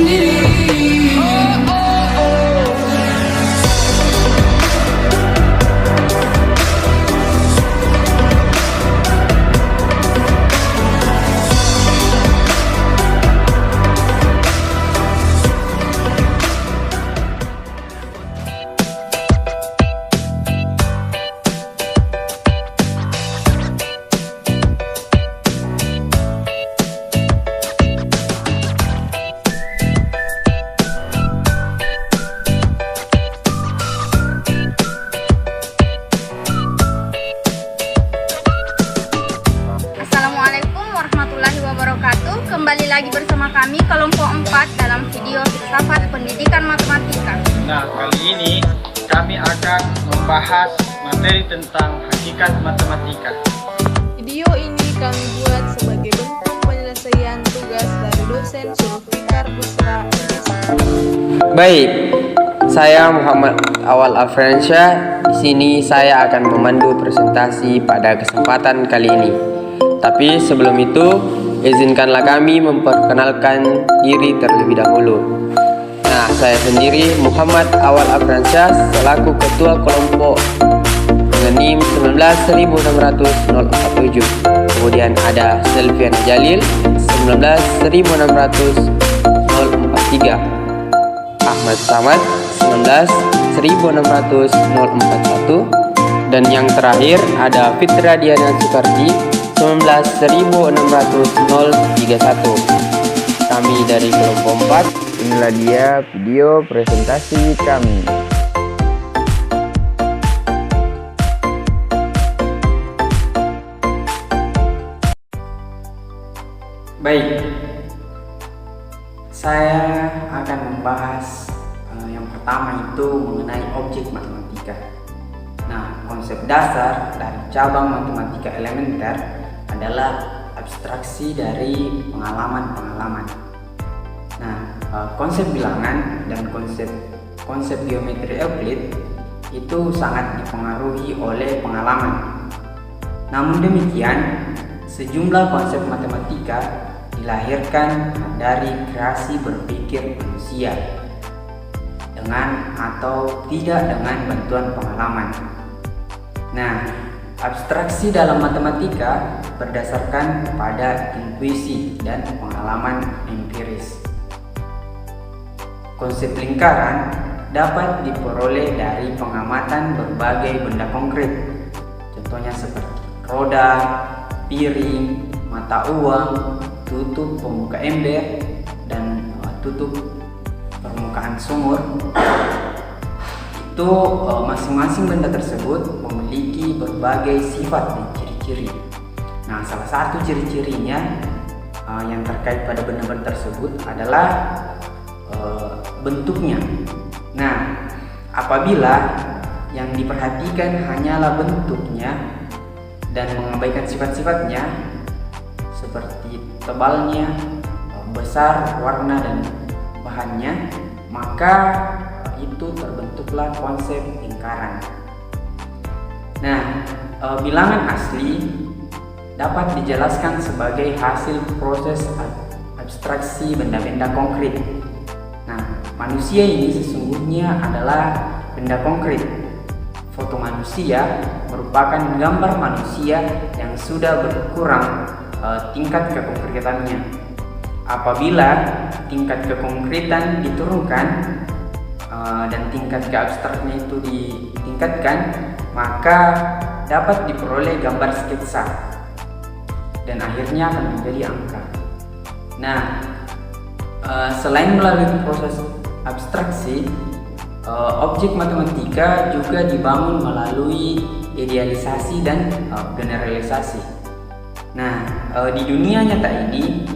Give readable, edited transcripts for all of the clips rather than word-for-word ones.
sendiri. Assalamualaikum warahmatullahi wabarakatuh. Kembali lagi bersama kami kelompok 4 dalam video filsafat pendidikan matematika. Nah, kali ini kami akan membahas materi tentang hakikat matematika. Video ini kami buat sebagai bentuk penyelesaian tugas dari dosen Zulfikar Busra. Baik, saya Muhammad Awal Afransyah. Di sini saya akan memandu presentasi pada kesempatan kali ini. Tapi sebelum itu, izinkanlah kami memperkenalkan diri terlebih dahulu. Nah, saya sendiri Muhammad Awal Afransyah selaku ketua kelompok dengan NIM 1906047. Kemudian ada Selvian Jalil 1906043, Ahmad Samad 1906041, dan yang terakhir ada Fitra Diana Soekardi 19061. Kami dari kelompok 4. Inilah dia video presentasi kami. Baik, saya akan membahas yang pertama itu mengenai objek matematika. Nah, konsep dasar dari cabang matematika elementer adalah abstraksi dari pengalaman-pengalaman. Nah, konsep bilangan dan konsep geometri Euclid itu sangat dipengaruhi oleh pengalaman. Namun demikian, sejumlah konsep matematika dilahirkan dari kreasi berpikir manusia dengan atau tidak dengan bantuan pengalaman. Nah, abstraksi dalam matematika berdasarkan pada intuisi dan pengalaman empiris. Konsep lingkaran dapat diperoleh dari pengamatan berbagai benda konkret, contohnya seperti roda, piring, mata uang, tutup pembuka ember, dan tutup permukaan sumur. Itu masing-masing benda tersebut memiliki berbagai sifat dan ciri-ciri. Nah, salah satu ciri-cirinya yang terkait pada benda-benda tersebut adalah bentuknya. Nah, apabila yang diperhatikan hanyalah bentuknya dan mengabaikan sifat-sifatnya seperti tebalnya, besar, warna, dan bahannya, maka itu terbentuklah konsep lingkaran. Nah, bilangan asli dapat dijelaskan sebagai hasil proses abstraksi benda-benda konkret. Nah, manusia ini sesungguhnya adalah benda konkret. Foto manusia merupakan gambar manusia yang sudah berkurang tingkat kekonkretannya. Apabila tingkat kekonkretan diturunkan dan tingkat keabstraknya itu ditingkatkan, maka dapat diperoleh gambar sketsa dan akhirnya akan menjadi angka. Nah, selain melalui proses abstraksi, objek matematika juga dibangun melalui idealisasi dan generalisasi. Nah, di dunia nyata ini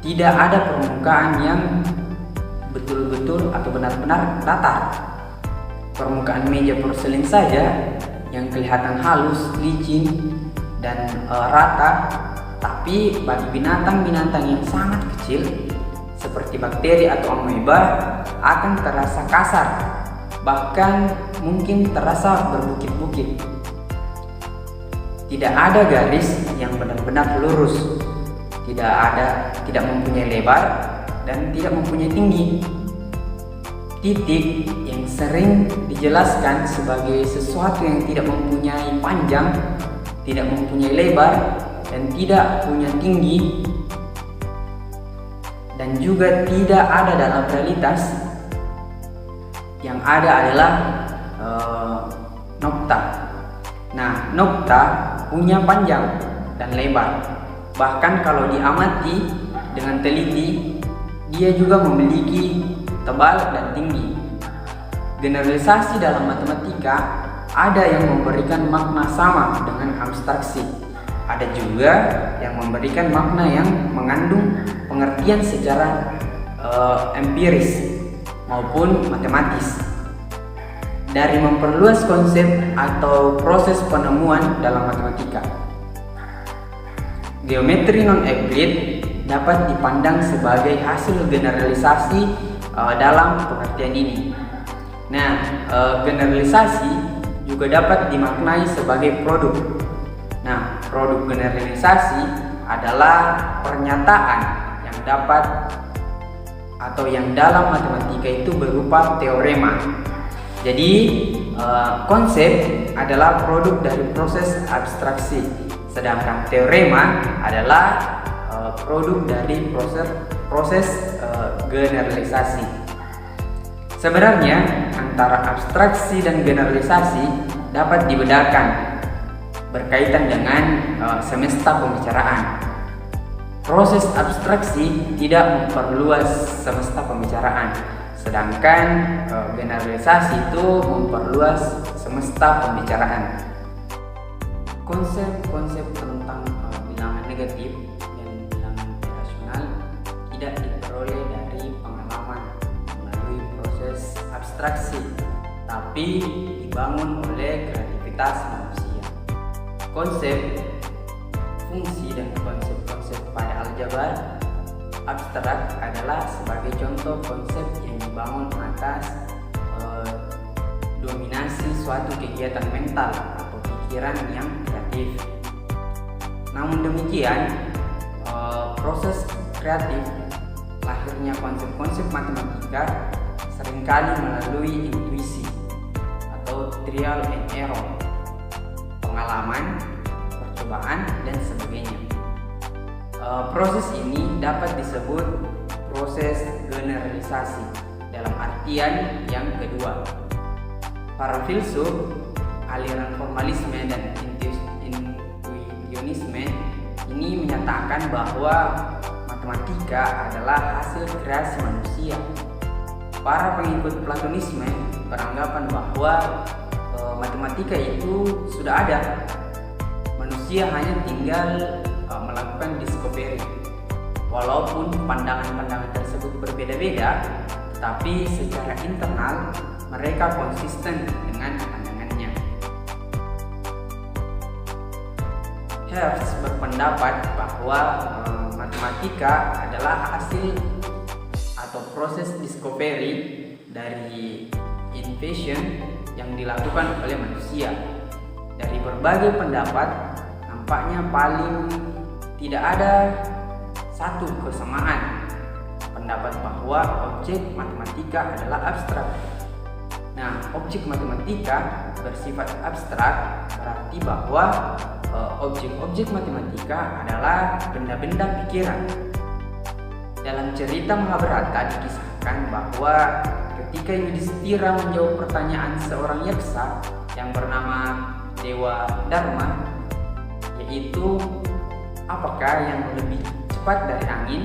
tidak ada permukaan yang betul-betul atau benar-benar datar. Permukaan meja porselin saja yang kelihatan halus, licin, dan rata, tapi bagi binatang-binatang yang sangat kecil seperti bakteri atau amoeba akan terasa kasar, bahkan mungkin terasa berbukit-bukit. Tidak ada garis yang benar-benar lurus, tidak mempunyai lebar, dan tidak mempunyai tinggi. Titik yang sering dijelaskan sebagai sesuatu yang tidak mempunyai panjang, tidak mempunyai lebar, dan tidak punya tinggi, dan juga tidak ada dalam realitas. Yang ada adalah nokta. Nah, nokta punya panjang dan lebar. Bahkan kalau diamati dengan teliti, dia juga memiliki tebal dan tinggi. Generalisasi dalam matematika ada yang memberikan makna sama dengan abstraksi. Ada juga yang memberikan makna yang mengandung pengertian secara empiris maupun matematis. Dari memperluas konsep atau proses penemuan dalam matematika. Geometri non-Euclid dapat dipandang sebagai hasil generalisasi dalam pengertian ini. Nah, generalisasi juga dapat dimaknai sebagai produk. Nah, produk generalisasi adalah pernyataan yang dapat atau yang dalam matematika itu berupa teorema. Jadi, konsep adalah produk dari proses abstraksi, sedangkan teorema adalah produk dari proses generalisasi. Sebenarnya antara abstraksi dan generalisasi dapat dibedakan berkaitan dengan semesta pembicaraan. Proses abstraksi tidak memperluas semesta pembicaraan, sedangkan generalisasi itu memperluas semesta pembicaraan. Konsep-konsep tentang bilangan negatif dan bilangan rasional tidak diperoleh dari pengalaman melalui proses abstraksi, tapi dibangun oleh kreativitas manusia. Konsep, fungsi, dan konsep-konsep pada aljabar abstrak adalah sebagai contoh konsep yang dibangun atas dominasi suatu kegiatan mental atau pikiran yang kreatif. Namun demikian, proses kreatif lahirnya konsep-konsep matematika seringkali melalui intuisi atau trial and error, pengalaman, percobaan, dan sebagainya. Proses ini dapat disebut proses generalisasi dalam artian yang kedua. Para filsuf, aliran formalisme dan intuitionisme ini menyatakan bahwa matematika adalah hasil kreasi manusia. Para pengikut Platonisme beranggapan bahwa matematika itu sudah ada. Manusia hanya tinggal melakukan discovery. Walaupun pandangan-pandangan tersebut berbeda-beda, tetapi secara internal mereka konsisten dengan pandangannya. Hertz berpendapat bahwa matematika adalah hasil atau proses discovery dari invention yang dilakukan oleh manusia. Dari berbagai pendapat, nampaknya paling tidak ada satu kesamaan pendapat bahwa objek matematika adalah abstrak. Nah, objek matematika bersifat abstrak berarti bahwa objek-objek matematika adalah benda-benda pikiran. Dalam cerita Mahabharata dikisahkan bahwa ketika Yudhistira menjawab pertanyaan seorang yaksa yang bernama Dewa Dharma, yaitu apakah yang lebih cepat dari angin,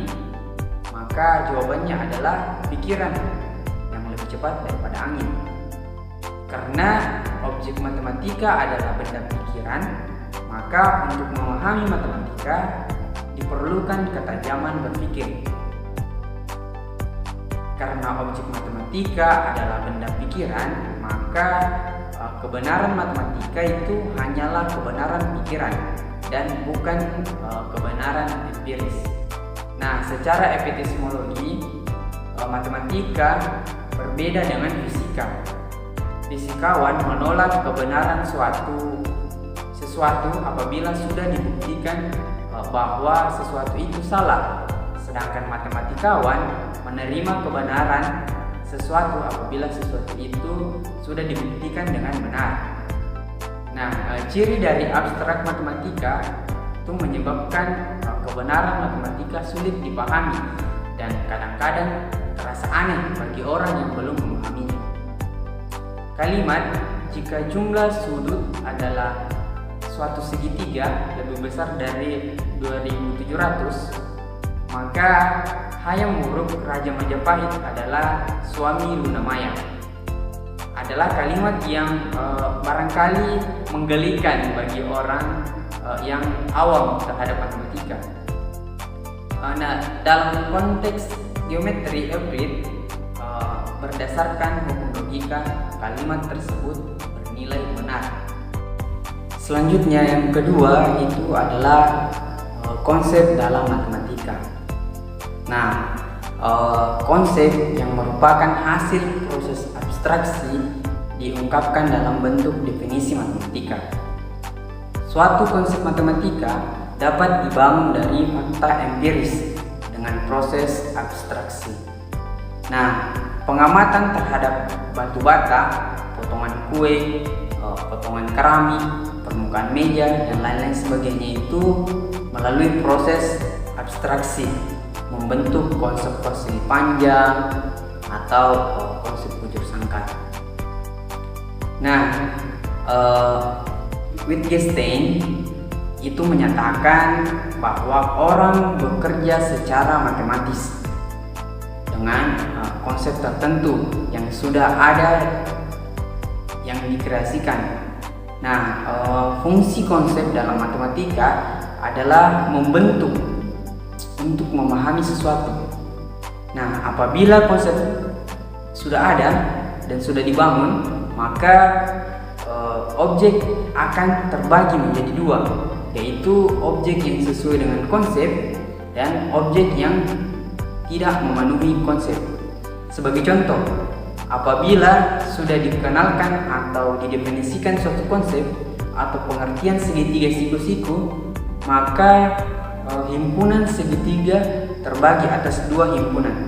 maka jawabannya adalah pikiran yang lebih cepat daripada angin. Karena objek matematika adalah benda pikiran, maka untuk memahami matematika diperlukan ketajaman berpikir. Karena objek matematika adalah benda pikiran, maka kebenaran matematika itu hanyalah kebenaran pikiran dan bukan kebenaran empiris. Nah, secara epistemologi, matematika berbeda dengan fisika. Fisikawan menolak kebenaran sesuatu apabila sudah dibuktikan bahwa sesuatu itu salah, sedangkan matematikawan menerima kebenaran sesuatu apabila sesuatu itu sudah dibuktikan dengan benar. Nah, ciri dari abstrak matematika itu menyebabkan kebenaran matematika sulit dipahami dan kadang-kadang terasa aneh bagi orang yang belum memahaminya. Kalimat jika jumlah sudut adalah suatu segitiga lebih besar dari 2700, maka Hayam Wuruk Raja Majapahit adalah suami Luna Maya. Adalah kalimat yang barangkali menggelikan bagi orang yang awam terhadap matematika. Nah, dalam konteks geometri Euclid, berdasarkan hukum logika, kalimat tersebut bernilai benar. Selanjutnya yang kedua itu adalah konsep dalam matematika. Nah, konsep yang merupakan hasil proses abstraksi diungkapkan dalam bentuk definisi matematika. Suatu konsep matematika dapat dibangun dari fakta empiris dengan proses abstraksi. Nah, pengamatan terhadap batu bata, potongan kue, potongan keramik, permukaan meja, dan lain-lain sebagainya itu melalui proses abstraksi membentuk konsep persegi panjang atau konsep bujur sangkar. Nah, Wittgenstein itu menyatakan bahwa orang bekerja secara matematis dengan konsep tertentu yang sudah ada yang dikreasikan. Nah, fungsi konsep dalam matematika adalah membentuk untuk memahami sesuatu. Nah, apabila konsep sudah ada dan sudah dibangun, maka objek akan terbagi menjadi dua, yaitu objek yang sesuai dengan konsep dan objek yang tidak memenuhi konsep. Sebagai contoh, apabila sudah dikenalkan atau didefinisikan suatu konsep atau pengertian segitiga siku-siku, maka himpunan segitiga terbagi atas dua himpunan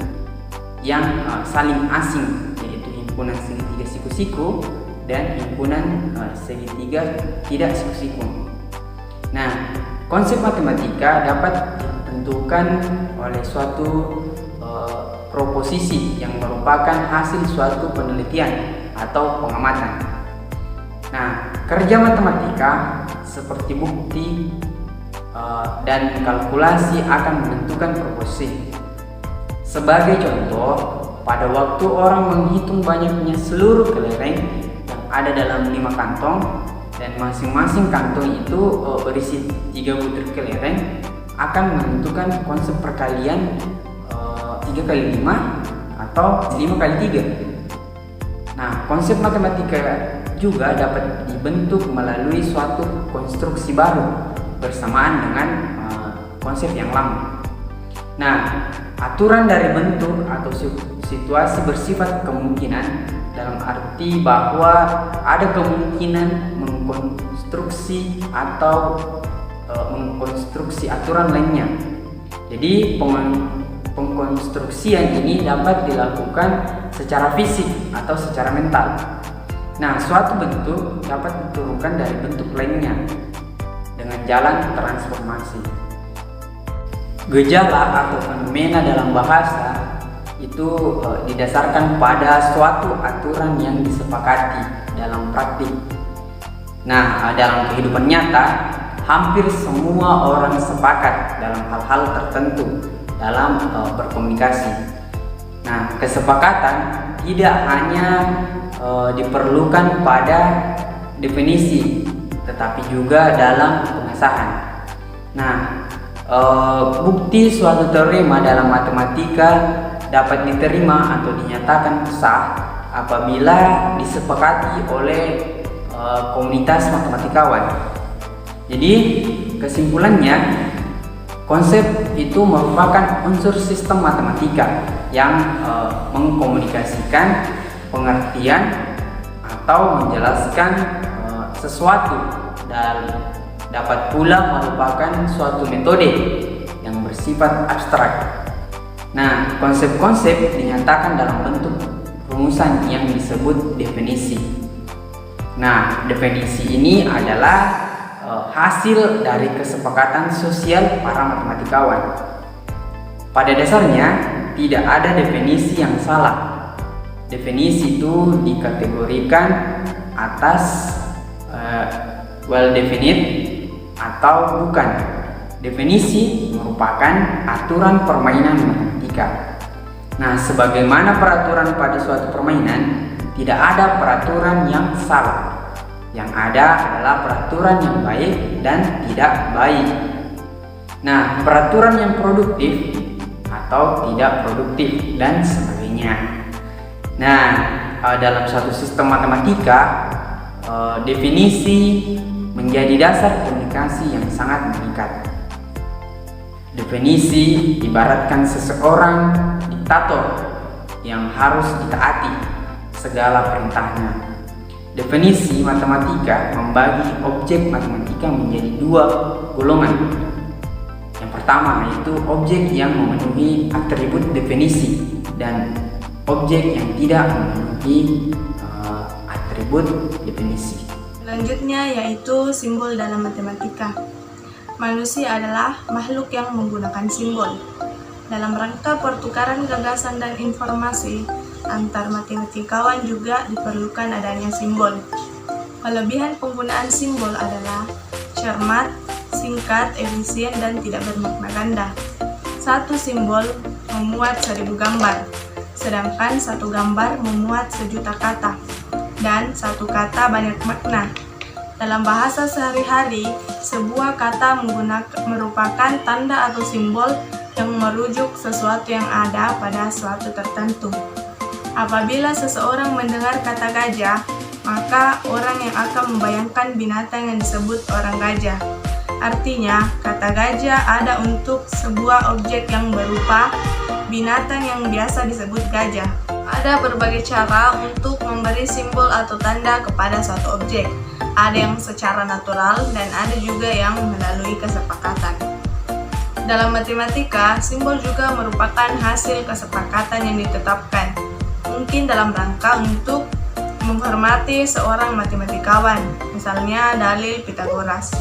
yang saling asing, yaitu himpunan segitiga siku-siku dan himpunan segitiga tidak siku-siku. Nah, konsep matematika dapat ditentukan oleh suatu proposisi yang merupakan hasil suatu penelitian atau pengamatan. Nah, kerja matematika seperti bukti dan kalkulasi akan menentukan proposisi. Sebagai contoh, pada waktu orang menghitung banyaknya seluruh kelereng yang ada dalam 5 kantong dan masing-masing kantong itu berisi 3 butir kelereng, akan menentukan konsep perkalian 3 kali 5 atau 5 kali 3. Nah, konsep matematika juga dapat dibentuk melalui suatu konstruksi baru bersamaan dengan konsep yang lama. Nah, aturan dari bentuk atau situasi bersifat kemungkinan dalam arti bahwa ada kemungkinan mengkonstruksi atau mengkonstruksi aturan lainnya. Jadi pengkonstruksian ini dapat dilakukan secara fisik atau secara mental. Nah, suatu bentuk dapat diturunkan dari bentuk lainnya dengan jalan transformasi. Gejala atau fenomena dalam bahasa itu didasarkan pada suatu aturan yang disepakati dalam praktik. Nah, dalam kehidupan nyata, hampir semua orang sepakat dalam hal-hal tertentu dalam berkomunikasi. Nah, kesepakatan tidak hanya diperlukan pada definisi, tetapi juga dalam pengesahan. Nah, bukti suatu teorema dalam matematika dapat diterima atau dinyatakan sah apabila disepakati oleh komunitas matematikawan. Jadi, kesimpulannya, konsep itu merupakan unsur sistem matematika yang mengkomunikasikan pengertian atau menjelaskan sesuatu dan dapat pula merupakan suatu metode yang bersifat abstrak. Nah, konsep-konsep dinyatakan dalam bentuk rumusan yang disebut definisi. Nah, definisi ini adalah hasil dari kesepakatan sosial para matematikawan. Pada dasarnya, tidak ada definisi yang salah. Definisi itu dikategorikan atas well definite atau bukan. Definisi merupakan aturan permainan matematika. Nah, sebagaimana peraturan pada suatu permainan, tidak ada peraturan yang salah. Yang ada adalah peraturan yang baik dan tidak baik. Nah, peraturan yang produktif atau tidak produktif dan sebagainya. Nah, dalam suatu sistem matematika, definisi menjadi dasar komunikasi yang sangat mengikat. Definisi ibaratkan seseorang diktator yang harus ditaati segala perintahnya. Definisi matematika membagi objek matematika menjadi dua golongan. Yang pertama yaitu objek yang memenuhi atribut definisi dan objek yang tidak memenuhi atribut definisi. Selanjutnya yaitu simbol dalam matematika. Manusia adalah makhluk yang menggunakan simbol. Dalam rangka pertukaran gagasan dan informasi, antar matematikawan juga diperlukan adanya simbol. Kelebihan penggunaan simbol adalah cermat, singkat, efisien, dan tidak bermakna ganda. Satu simbol memuat 1000 gambar, sedangkan satu gambar memuat 1.000.000 kata, dan satu kata banyak makna. Dalam bahasa sehari-hari, sebuah kata merupakan tanda atau simbol yang merujuk sesuatu yang ada pada suatu tertentu. Apabila seseorang mendengar kata gajah, maka orang yang akan membayangkan binatang yang disebut orang gajah. Artinya, kata gajah ada untuk sebuah objek yang berupa binatang yang biasa disebut gajah. Ada berbagai cara untuk memberi simbol atau tanda kepada suatu objek. Ada yang secara natural dan ada juga yang melalui kesepakatan. Dalam matematika, simbol juga merupakan hasil kesepakatan yang ditetapkan. Mungkin dalam rangka untuk menghormati seorang matematikawan, misalnya dalil Pythagoras.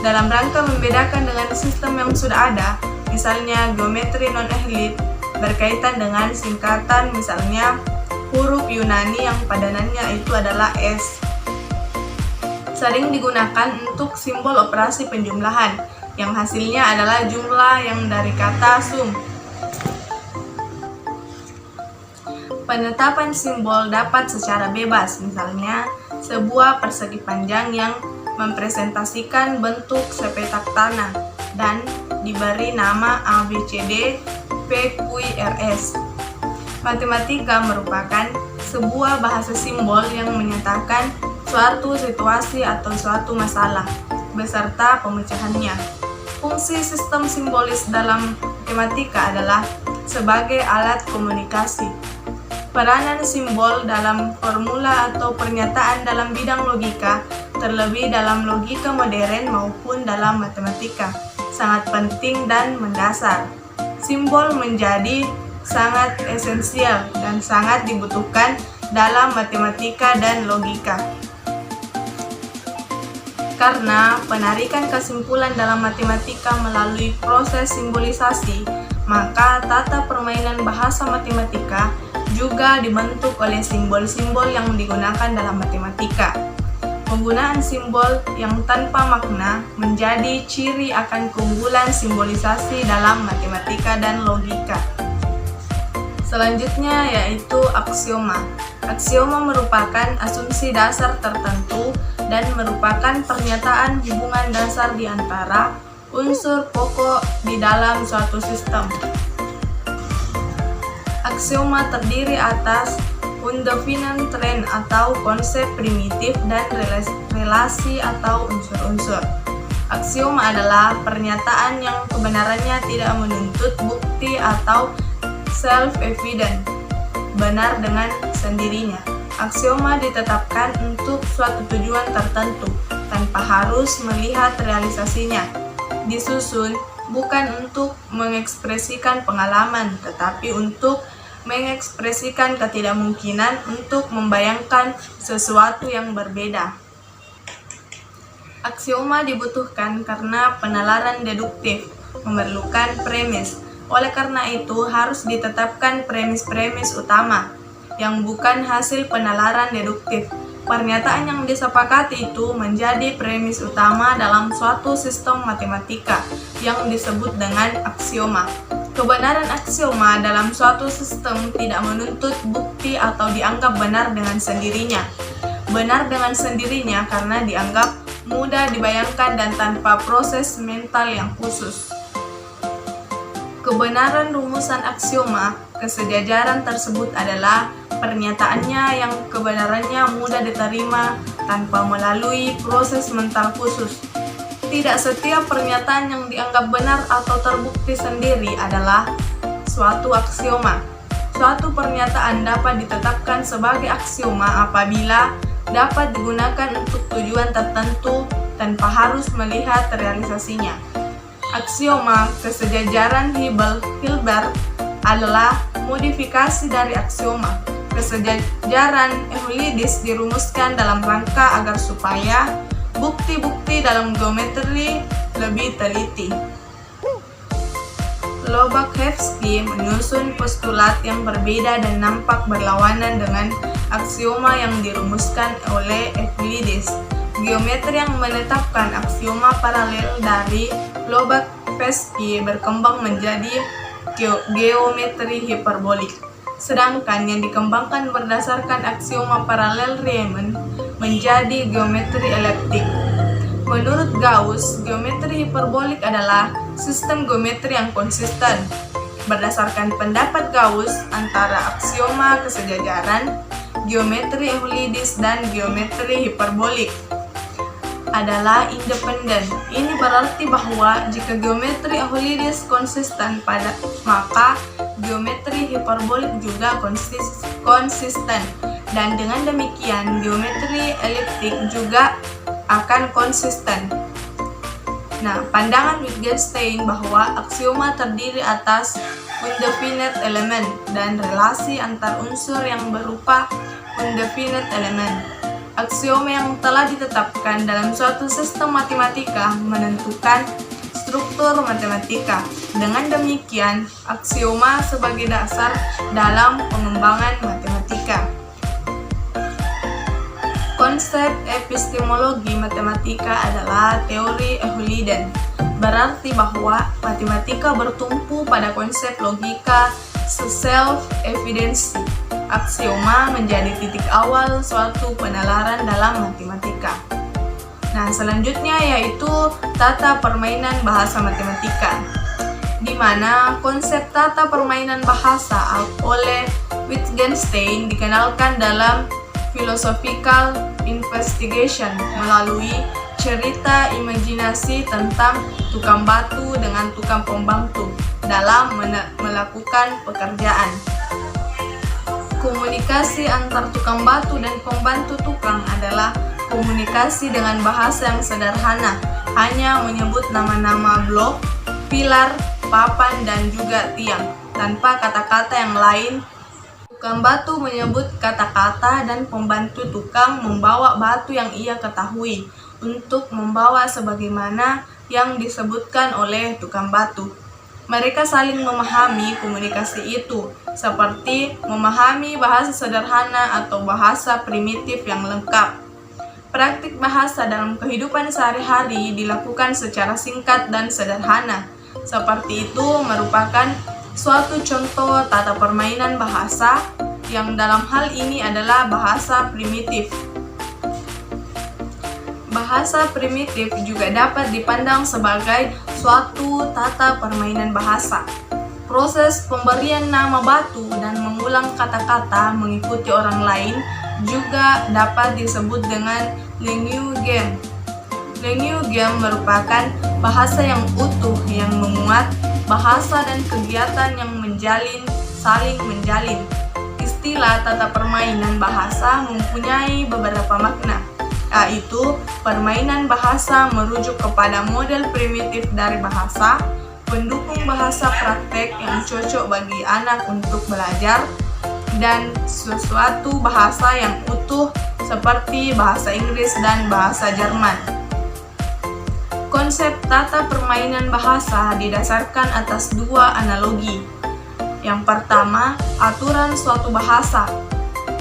Dalam rangka membedakan dengan sistem yang sudah ada, misalnya geometri non-euclid, berkaitan dengan singkatan, misalnya huruf Yunani yang padanannya itu adalah S. Sering digunakan untuk simbol operasi penjumlahan, yang hasilnya adalah jumlah yang dari kata sum. Penetapan simbol dapat secara bebas, misalnya sebuah persegi panjang yang mempresentasikan bentuk sepetak tanah dan diberi nama ABCD PQRS. Matematika merupakan sebuah bahasa simbol yang menyatakan suatu situasi atau suatu masalah beserta pemecahannya. Fungsi sistem simbolis dalam matematika adalah sebagai alat komunikasi. Peranan simbol dalam formula atau pernyataan dalam bidang logika, terlebih dalam logika modern maupun dalam matematika, sangat penting dan mendasar. Simbol menjadi sangat esensial dan sangat dibutuhkan dalam matematika dan logika. Karena penarikan kesimpulan dalam matematika melalui proses simbolisasi, maka tata permainan bahasa matematika juga dibentuk oleh simbol-simbol yang digunakan dalam matematika. Penggunaan simbol yang tanpa makna menjadi ciri akan keunggulan simbolisasi dalam matematika dan logika. Selanjutnya yaitu aksioma. Aksioma merupakan asumsi dasar tertentu dan merupakan pernyataan hubungan dasar di antara unsur pokok di dalam suatu sistem. Aksioma terdiri atas undefined trend atau konsep primitif dan relasi atau unsur-unsur. Aksioma adalah pernyataan yang kebenarannya tidak menuntut bukti atau self-evident, benar dengan sendirinya. Aksioma ditetapkan untuk suatu tujuan tertentu tanpa harus melihat realisasinya. Disusun bukan untuk mengekspresikan pengalaman, tetapi untuk mengekspresikan ketidakmungkinan untuk membayangkan sesuatu yang berbeda. Aksioma dibutuhkan karena penalaran deduktif memerlukan premis. Oleh karena itu, harus ditetapkan premis-premis utama yang bukan hasil penalaran deduktif. Pernyataan yang disepakati itu menjadi premis utama dalam suatu sistem matematika yang disebut dengan aksioma. Kebenaran aksioma dalam suatu sistem tidak menuntut bukti atau dianggap benar dengan sendirinya. Benar dengan sendirinya karena dianggap mudah dibayangkan dan tanpa proses mental yang khusus. Kebenaran rumusan aksioma kesejajaran tersebut adalah pernyataannya yang kebenarannya mudah diterima tanpa melalui proses mental khusus. Tidak setiap pernyataan yang dianggap benar atau terbukti sendiri adalah suatu aksioma. Suatu pernyataan dapat ditetapkan sebagai aksioma apabila dapat digunakan untuk tujuan tertentu tanpa harus melihat realisasinya. Aksioma kesejajaran Hilbert adalah modifikasi dari aksioma. Kesejajaran Euclides dirumuskan dalam rangka agar supaya bukti-bukti dalam geometri lebih teliti. Lobachevsky menyusun postulat yang berbeda dan nampak berlawanan dengan aksioma yang dirumuskan oleh Euclides. Geometri yang menetapkan aksioma paralel dari Lobachevsky berkembang menjadi geometri hiperbolik. Sedangkan yang dikembangkan berdasarkan aksioma paralel Riemann menjadi geometri eliptik. Menurut Gauss, geometri hiperbolik adalah sistem geometri yang konsisten. Berdasarkan pendapat Gauss, antara aksioma kesejajaran, geometri Euclides dan geometri hiperbolik adalah independen. Ini berarti bahwa jika geometri Euclides konsisten maka geometri hiperbolik juga konsisten. Dan dengan demikian geometri eliptik juga akan konsisten. Nah, pandangan Wittgenstein bahwa aksioma terdiri atas indefinite element dan relasi antar unsur yang berupa indefinite element. Aksioma yang telah ditetapkan dalam suatu sistem matematika menentukan struktur matematika. Dengan demikian, aksioma sebagai dasar dalam pengembangan matematika. Konsep epistemologi matematika adalah teori Euclidean. Berarti bahwa matematika bertumpu pada konsep logika self-evidency. Aksioma menjadi titik awal suatu penalaran dalam matematika. Nah, selanjutnya yaitu tata permainan bahasa matematika, di mana konsep tata permainan bahasa oleh Wittgenstein dikenalkan dalam philosophical investigation melalui cerita imajinasi tentang tukang batu dengan tukang pembantu dalam melakukan pekerjaan. Komunikasi antar tukang batu dan pembantu tukang adalah komunikasi dengan bahasa yang sederhana, hanya menyebut nama-nama blok, pilar, papan, dan juga tiang, tanpa kata-kata yang lain. Tukang batu menyebut kata-kata dan pembantu tukang membawa batu yang ia ketahui untuk membawa sebagaimana yang disebutkan oleh tukang batu. Mereka saling memahami komunikasi itu, seperti memahami bahasa sederhana atau bahasa primitif yang lengkap. Praktik bahasa dalam kehidupan sehari-hari dilakukan secara singkat dan sederhana. Seperti itu merupakan suatu contoh tata permainan bahasa yang dalam hal ini adalah bahasa primitif. Bahasa primitif juga dapat dipandang sebagai suatu tata permainan bahasa. Proses pemberian nama batu dan mengulang kata-kata mengikuti orang lain juga dapat disebut dengan New Game. New Game merupakan bahasa yang utuh yang memuat bahasa dan kegiatan yang saling menjalin. Istilah tata permainan bahasa mempunyai beberapa makna, yaitu permainan bahasa merujuk kepada model primitif dari bahasa, pendukung bahasa praktek yang cocok bagi anak untuk belajar, dan sesuatu bahasa yang utuh seperti bahasa Inggris dan bahasa Jerman. Konsep tata permainan bahasa didasarkan atas dua analogi. Yang pertama, aturan suatu bahasa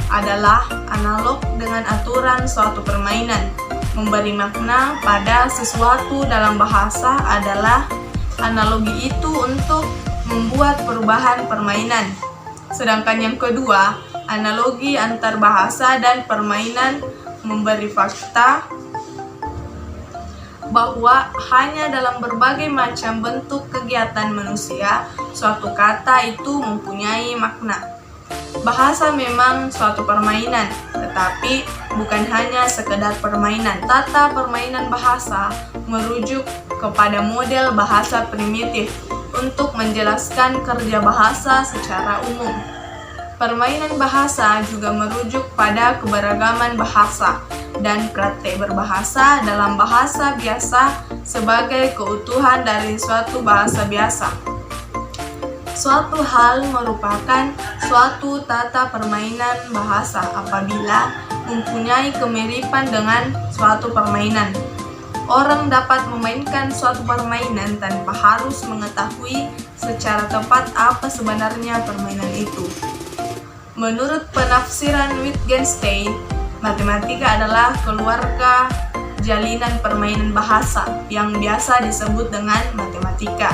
adalah analog dengan aturan suatu permainan. Memberi makna pada sesuatu dalam bahasa adalah analogi itu untuk membuat perubahan permainan. Sedangkan yang kedua, analogi antar bahasa dan permainan memberi fakta bahwa hanya dalam berbagai macam bentuk kegiatan manusia, suatu kata itu mempunyai makna. Bahasa memang suatu permainan, tetapi bukan hanya sekedar permainan. Tata permainan bahasa merujuk kepada model bahasa primitif untuk menjelaskan kerja bahasa secara umum. Permainan bahasa juga merujuk pada keberagaman bahasa dan praktek berbahasa dalam bahasa biasa sebagai keutuhan dari suatu bahasa biasa. Suatu hal merupakan suatu tata permainan bahasa apabila mempunyai kemiripan dengan suatu permainan. Orang dapat memainkan suatu permainan tanpa harus mengetahui secara tepat apa sebenarnya permainan itu. Menurut penafsiran Wittgenstein, matematika adalah keluarga jalinan permainan bahasa yang biasa disebut dengan matematika.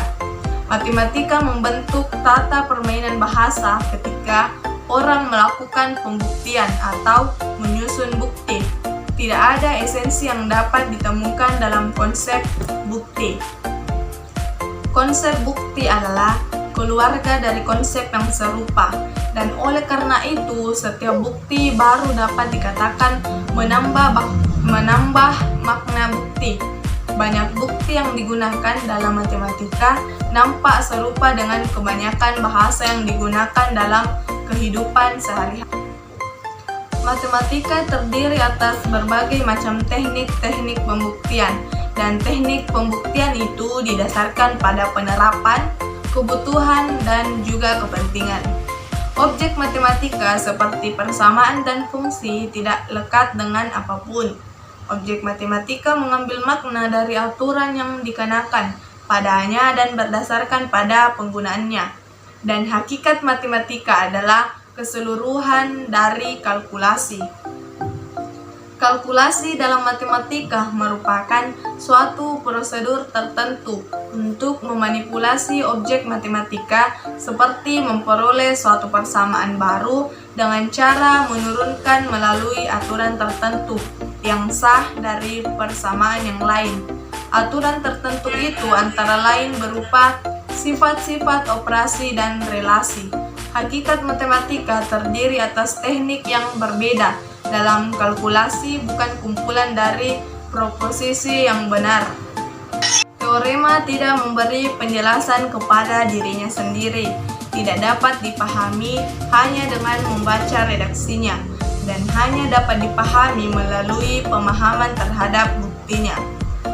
Matematika membentuk tata permainan bahasa ketika orang melakukan pembuktian atau menyusun bukti. Tidak ada esensi yang dapat ditemukan dalam konsep bukti. Konsep bukti adalah keluarga dari konsep yang serupa, dan oleh karena itu setiap bukti baru dapat dikatakan menambah makna bukti. Banyak bukti yang digunakan dalam matematika nampak serupa dengan kebanyakan bahasa yang digunakan dalam kehidupan sehari-hari. Matematika terdiri atas berbagai macam teknik-teknik pembuktian, dan teknik pembuktian itu didasarkan pada penerapan, kebutuhan, dan juga kepentingan. Objek matematika seperti persamaan dan fungsi tidak lekat dengan apapun. Objek matematika mengambil makna dari aturan yang dikenakan padanya dan berdasarkan pada penggunaannya. Dan hakikat matematika adalah keseluruhan dari kalkulasi. Kalkulasi dalam matematika merupakan suatu prosedur tertentu untuk memanipulasi objek matematika seperti memperoleh suatu persamaan baru dengan cara menurunkan melalui aturan tertentu yang sah dari persamaan yang lain. Aturan tertentu itu antara lain berupa sifat-sifat operasi dan relasi. Hakikat matematika terdiri atas teknik yang berbeda. Dalam kalkulasi bukan kumpulan dari proposisi yang benar. Teorema tidak memberi penjelasan kepada dirinya sendiri, tidak dapat dipahami hanya dengan membaca redaksinya, dan hanya dapat dipahami melalui pemahaman terhadap buktinya.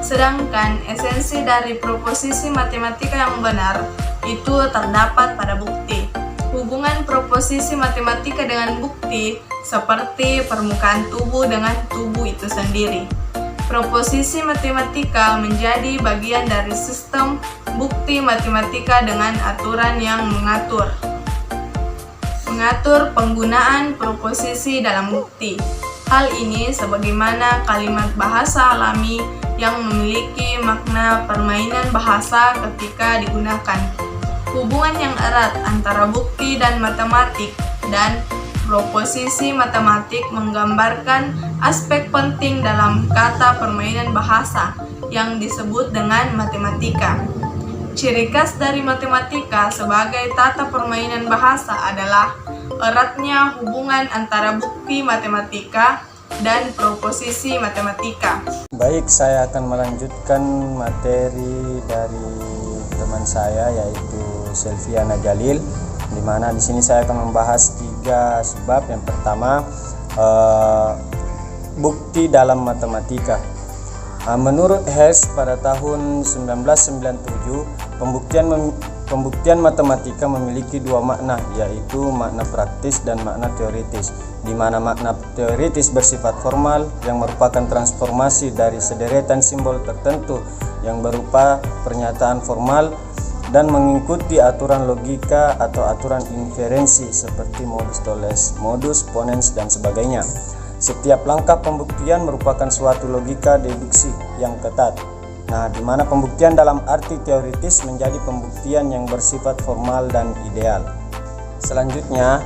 Sedangkan esensi dari proposisi matematika yang benar itu terdapat pada bukti. Hubungan proposisi matematika dengan bukti seperti permukaan tubuh dengan tubuh itu sendiri. Proposisi matematika menjadi bagian dari sistem bukti matematika dengan aturan yang mengatur penggunaan proposisi dalam bukti. Hal ini sebagaimana kalimat bahasa alami yang memiliki makna permainan bahasa ketika digunakan. Hubungan yang erat antara bukti dan matematik dan proposisi matematik menggambarkan aspek penting dalam kata permainan bahasa yang disebut dengan matematika. Ciri khas dari matematika sebagai tata permainan bahasa adalah eratnya hubungan antara bukti matematika dan proposisi matematika. Baik, saya akan melanjutkan materi dari teman saya yaitu Selviana Jalil, di mana di sini saya akan membahas 3 sebab. Yang pertama, bukti dalam matematika. Menurut Hess pada tahun 1997, Pembuktian matematika memiliki dua makna, yaitu makna praktis dan makna teoritis, di mana makna teoritis bersifat formal yang merupakan transformasi dari sederetan simbol tertentu yang berupa pernyataan formal dan mengikuti aturan logika atau aturan inferensi seperti modus tollens, modus ponens, dan sebagainya. Setiap langkah pembuktian merupakan suatu logika deduksi yang ketat. Nah, di mana pembuktian dalam arti teoritis menjadi pembuktian yang bersifat formal dan ideal. Selanjutnya,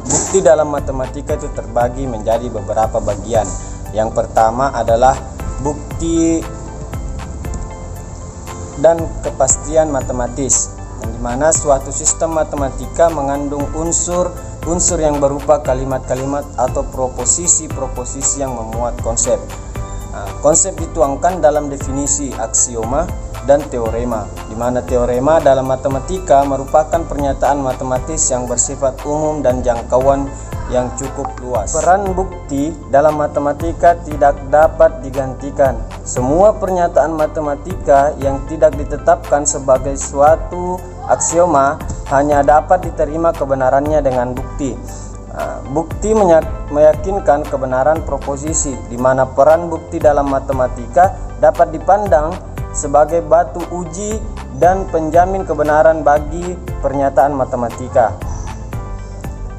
bukti dalam matematika itu terbagi menjadi beberapa bagian. Yang pertama adalah bukti dan kepastian matematis, yang dimana suatu sistem matematika mengandung unsur yang berupa kalimat-kalimat atau proposisi-proposisi yang memuat konsep. Konsep dituangkan dalam definisi, aksioma, dan teorema, di mana teorema dalam matematika merupakan pernyataan matematis yang bersifat umum dan jangkauan yang cukup luas. Peran bukti dalam matematika tidak dapat digantikan. Semua pernyataan matematika yang tidak ditetapkan sebagai suatu aksioma hanya dapat diterima kebenarannya dengan bukti. Bukti meyakinkan kebenaran proposisi, di mana peran bukti dalam matematika dapat dipandang sebagai batu uji dan penjamin kebenaran bagi pernyataan matematika.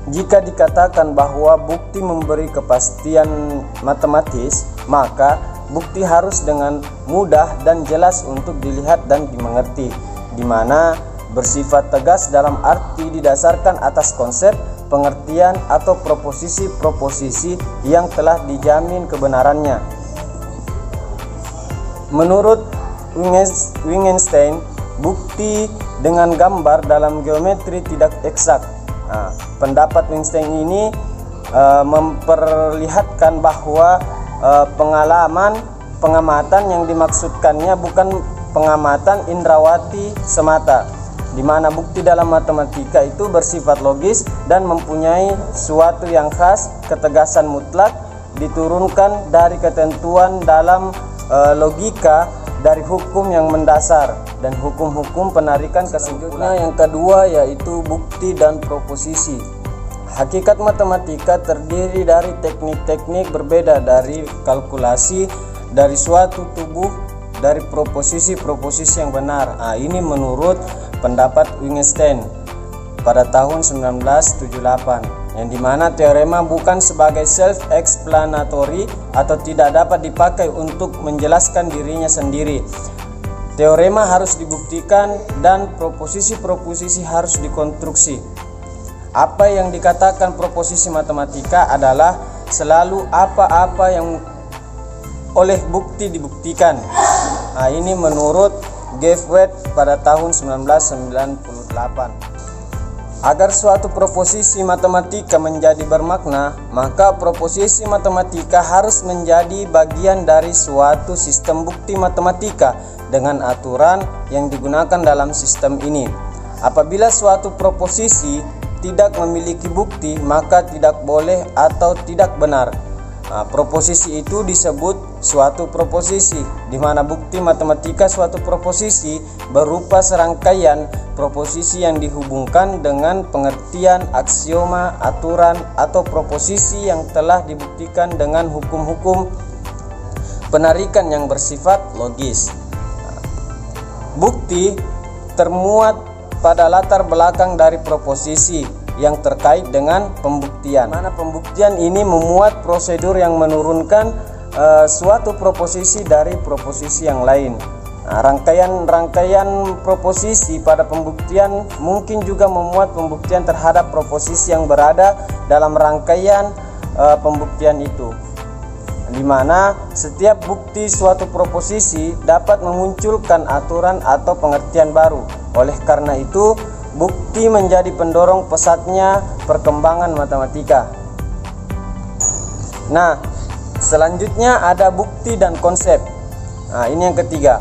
Jika dikatakan bahwa bukti memberi kepastian matematis, maka bukti harus dengan mudah dan jelas untuk dilihat dan dimengerti, di mana bersifat tegas dalam arti didasarkan atas konsep, pengertian, atau proposisi-proposisi yang telah dijamin kebenarannya. Menurut Wittgenstein, bukti dengan gambar dalam geometri tidak eksak. Pendapat Wittgenstein ini memperlihatkan bahwa pengamatan yang dimaksudkannya bukan pengamatan indrawati semata, di mana bukti dalam matematika itu bersifat logis dan mempunyai suatu yang khas, ketegasan mutlak, diturunkan dari ketentuan dalam logika dari hukum yang mendasar dan hukum-hukum penarikan kesimpulan. Yang kedua yaitu bukti dan proposisi. Hakikat matematika terdiri dari teknik-teknik berbeda, dari kalkulasi, dari suatu tubuh, dari proposisi-proposisi yang benar. Ini menurut pendapat Wittgenstein pada tahun 1978, yang dimana teorema bukan sebagai self-explanatory atau tidak dapat dipakai untuk menjelaskan dirinya sendiri. Teorema harus dibuktikan dan proposisi-proposisi harus dikonstruksi. Apa yang dikatakan proposisi matematika adalah selalu apa-apa yang oleh bukti dibuktikan. Ini menurut Gavewet pada tahun 1998. Agar suatu proposisi matematika menjadi bermakna, maka proposisi matematika harus menjadi bagian dari suatu sistem bukti matematika dengan aturan yang digunakan dalam sistem ini. Apabila suatu proposisi tidak memiliki bukti, maka tidak boleh atau tidak benar. Proposisi itu disebut suatu proposisi, di mana bukti matematika suatu proposisi berupa serangkaian proposisi yang dihubungkan dengan pengertian, aksioma, aturan, atau proposisi yang telah dibuktikan dengan hukum-hukum penarikan yang bersifat logis. Bukti termuat pada latar belakang dari proposisi yang terkait dengan pembuktian. Mana pembuktian ini memuat prosedur yang menurunkan suatu proposisi dari proposisi yang lain. Rangkaian proposisi pada pembuktian mungkin juga memuat pembuktian terhadap proposisi yang berada dalam rangkaian pembuktian itu, di mana setiap bukti suatu proposisi dapat memunculkan aturan atau pengertian baru. Oleh karena itu, bukti menjadi pendorong pesatnya perkembangan matematika. Nah, selanjutnya ada bukti dan konsep. Ini yang ketiga.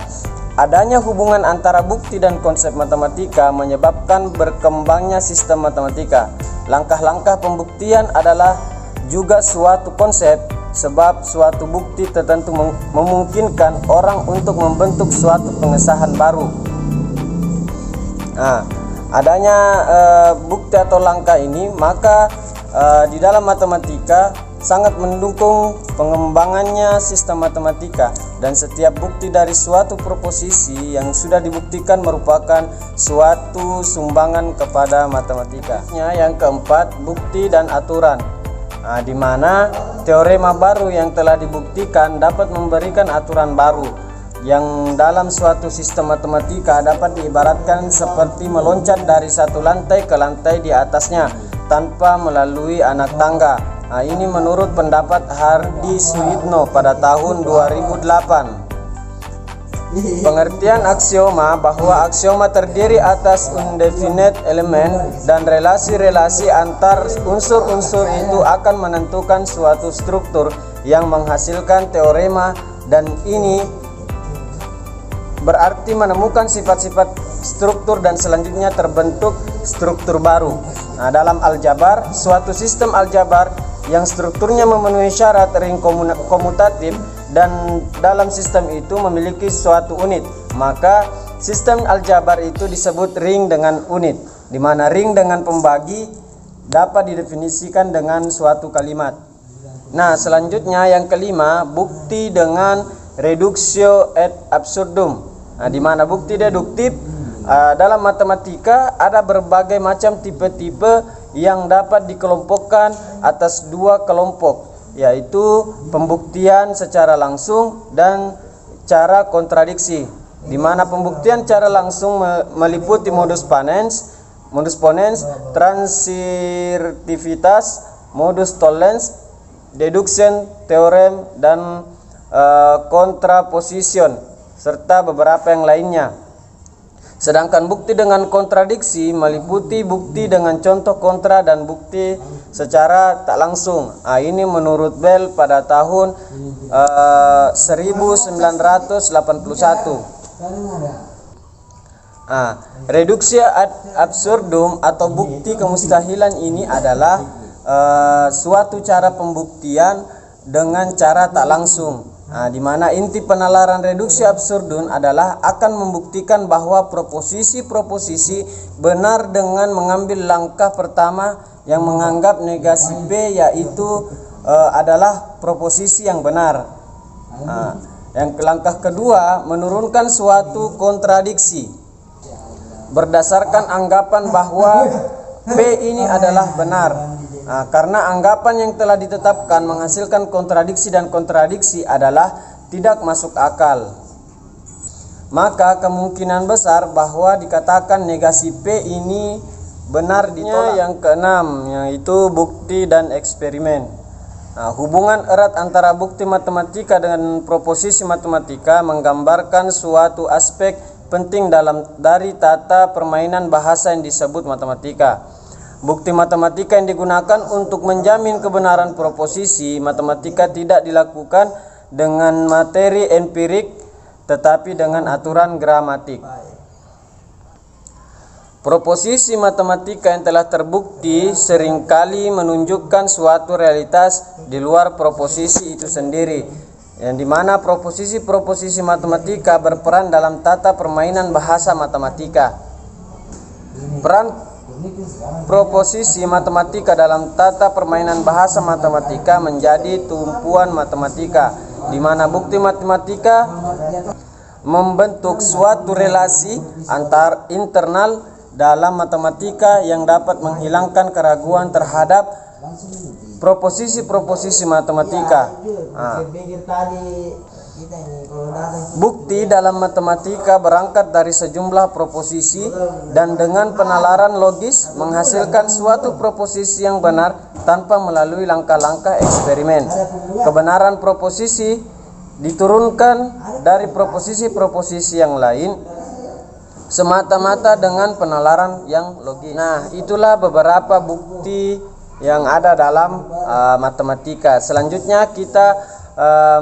Adanya hubungan antara bukti dan konsep matematika menyebabkan berkembangnya sistem matematika. Langkah-langkah pembuktian adalah juga suatu konsep, sebab suatu bukti tertentu memungkinkan orang untuk membentuk suatu pengesahan baru. Nah, adanya bukti atau langkah ini, maka di dalam matematika sangat mendukung pengembangannya sistem matematika, dan setiap bukti dari suatu proposisi yang sudah dibuktikan merupakan suatu sumbangan kepada matematika. Yang keempat, bukti dan aturan. Nah, di mana teorema baru yang telah dibuktikan dapat memberikan aturan baru yang dalam suatu sistem matematika dapat diibaratkan seperti meloncat dari satu lantai ke lantai di atasnya tanpa melalui anak tangga. Nah, ini menurut pendapat Hardy Suyitno pada tahun 2008. Pengertian aksioma bahwa aksioma terdiri atas indefinite elemen dan relasi-relasi antar unsur-unsur itu akan menentukan suatu struktur yang menghasilkan teorema, dan ini berarti menemukan sifat-sifat struktur dan selanjutnya terbentuk struktur baru. Nah, dalam aljabar, suatu sistem aljabar yang strukturnya memenuhi syarat ring komutatif dan dalam sistem itu memiliki suatu unit, maka sistem aljabar itu disebut ring dengan unit, di mana ring dengan pembagi dapat didefinisikan dengan suatu kalimat. Nah, selanjutnya yang kelima, bukti dengan reductio ad absurdum. Nah, di mana bukti deduktif dalam matematika ada berbagai macam tipe-tipe yang dapat dikelompokkan atas dua kelompok, yaitu pembuktian secara langsung dan cara kontradiksi. Di mana pembuktian cara langsung meliputi modus ponens, transitivitas, modus tollens, deduction, teorem, dan contraposition, serta beberapa yang lainnya. Sedangkan bukti dengan kontradiksi meliputi bukti dengan contoh kontra dan bukti secara tak langsung. Nah, ini menurut Bell pada tahun 1981. Reductio ad absurdum atau bukti kemustahilan ini adalah suatu cara pembuktian dengan cara tak langsung. Nah, di mana inti penalaran reduksi absurdum adalah akan membuktikan bahwa proposisi-proposisi benar dengan mengambil langkah pertama yang menganggap negasi B yaitu adalah proposisi yang benar. Nah, yang langkah kedua, menurunkan suatu kontradiksi berdasarkan anggapan bahwa B ini adalah benar. Nah, karena anggapan yang telah ditetapkan menghasilkan kontradiksi dan kontradiksi adalah tidak masuk akal, maka kemungkinan besar bahwa dikatakan negasi P ini benar ditolak. Yang keenam, yaitu bukti dan eksperimen. Nah, hubungan erat antara bukti matematika dengan proposisi matematika menggambarkan suatu aspek penting dari tata permainan bahasa yang disebut matematika. Bukti matematika yang digunakan untuk menjamin kebenaran proposisi matematika tidak dilakukan dengan materi empirik, tetapi dengan aturan gramatik. Proposisi matematika yang telah terbukti seringkali menunjukkan suatu realitas di luar proposisi itu sendiri, yang dimana proposisi-proposisi matematika berperan dalam tata permainan bahasa matematika. Peran proposisi matematika dalam tata permainan bahasa matematika menjadi tumpuan matematika, di mana bukti matematika membentuk suatu relasi antar internal dalam matematika yang dapat menghilangkan keraguan terhadap proposisi-proposisi matematika. Bukti dalam matematika berangkat dari sejumlah proposisi dan dengan penalaran logis menghasilkan suatu proposisi yang benar tanpa melalui langkah-langkah eksperimen. Kebenaran proposisi diturunkan dari proposisi-proposisi yang lain semata-mata dengan penalaran yang logis. Nah, itulah beberapa bukti yang ada dalam matematika. Selanjutnya kita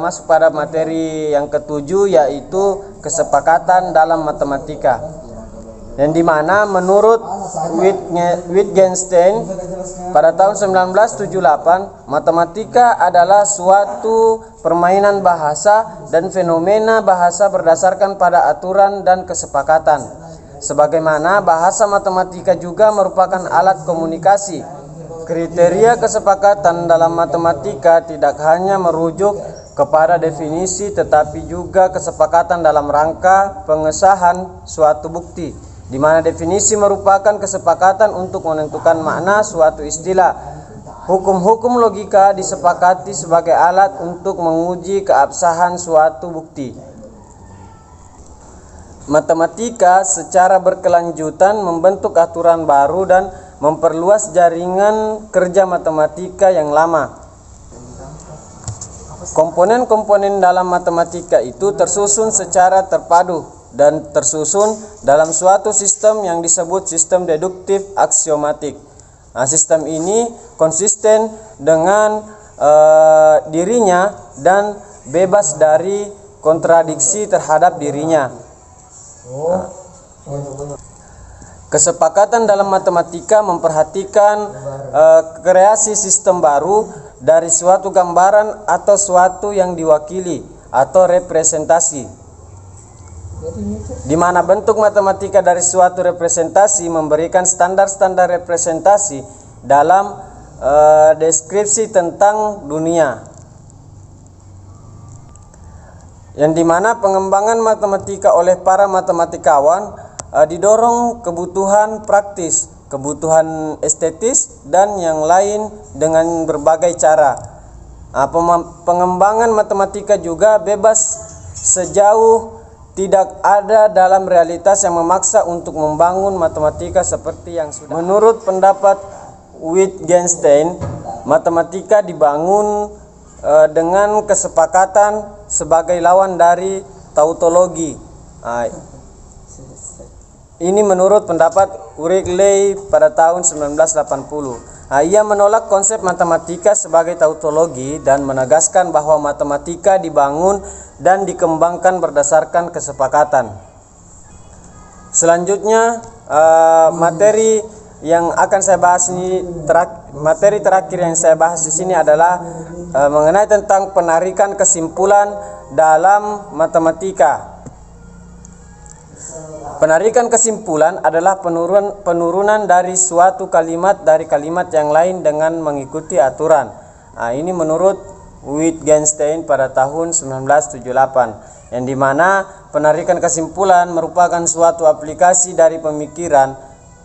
masuk pada materi yang ketujuh, yaitu kesepakatan dalam matematika, yang dimana menurut Wittgenstein pada tahun 1978, matematika adalah suatu permainan bahasa dan fenomena bahasa berdasarkan pada aturan dan kesepakatan. Sebagaimana bahasa matematika juga merupakan alat komunikasi. Kriteria kesepakatan dalam matematika tidak hanya merujuk kepada definisi tetapi juga kesepakatan dalam rangka pengesahan suatu bukti, di mana definisi merupakan kesepakatan untuk menentukan makna suatu istilah. Hukum-hukum logika disepakati sebagai alat untuk menguji keabsahan suatu bukti. Matematika secara berkelanjutan membentuk aturan baru dan memperluas jaringan kerja matematika yang lama. Komponen-komponen dalam matematika itu tersusun secara terpadu dan tersusun dalam suatu sistem yang disebut sistem deduktif aksiomatik. Nah, sistem ini konsisten dengan dirinya dan bebas dari kontradiksi terhadap dirinya. Kesepakatan dalam matematika memperhatikan kreasi sistem baru dari suatu gambaran atau suatu yang diwakili atau representasi, di mana bentuk matematika dari suatu representasi memberikan standar-standar representasi dalam deskripsi tentang dunia, yang dimana pengembangan matematika oleh para matematikawan didorong kebutuhan praktis, kebutuhan estetis, dan yang lain dengan berbagai cara. Pengembangan matematika juga bebas sejauh tidak ada dalam realitas yang memaksa untuk membangun matematika seperti yang sudah. Menurut pendapat Wittgenstein, matematika dibangun dengan kesepakatan sebagai lawan dari tautologi. Ini menurut pendapat Wrigley pada tahun 1980. Ia menolak konsep matematika sebagai tautologi dan menegaskan bahwa matematika dibangun dan dikembangkan berdasarkan kesepakatan. Selanjutnya, materi yang akan saya bahas ini, materi terakhir yang saya bahas di sini adalah mengenai tentang penarikan kesimpulan dalam matematika. Penarikan kesimpulan adalah penurunan dari suatu kalimat dari kalimat yang lain dengan mengikuti aturan. Ini menurut Wittgenstein pada tahun 1978, yang dimana penarikan kesimpulan merupakan suatu aplikasi dari pemikiran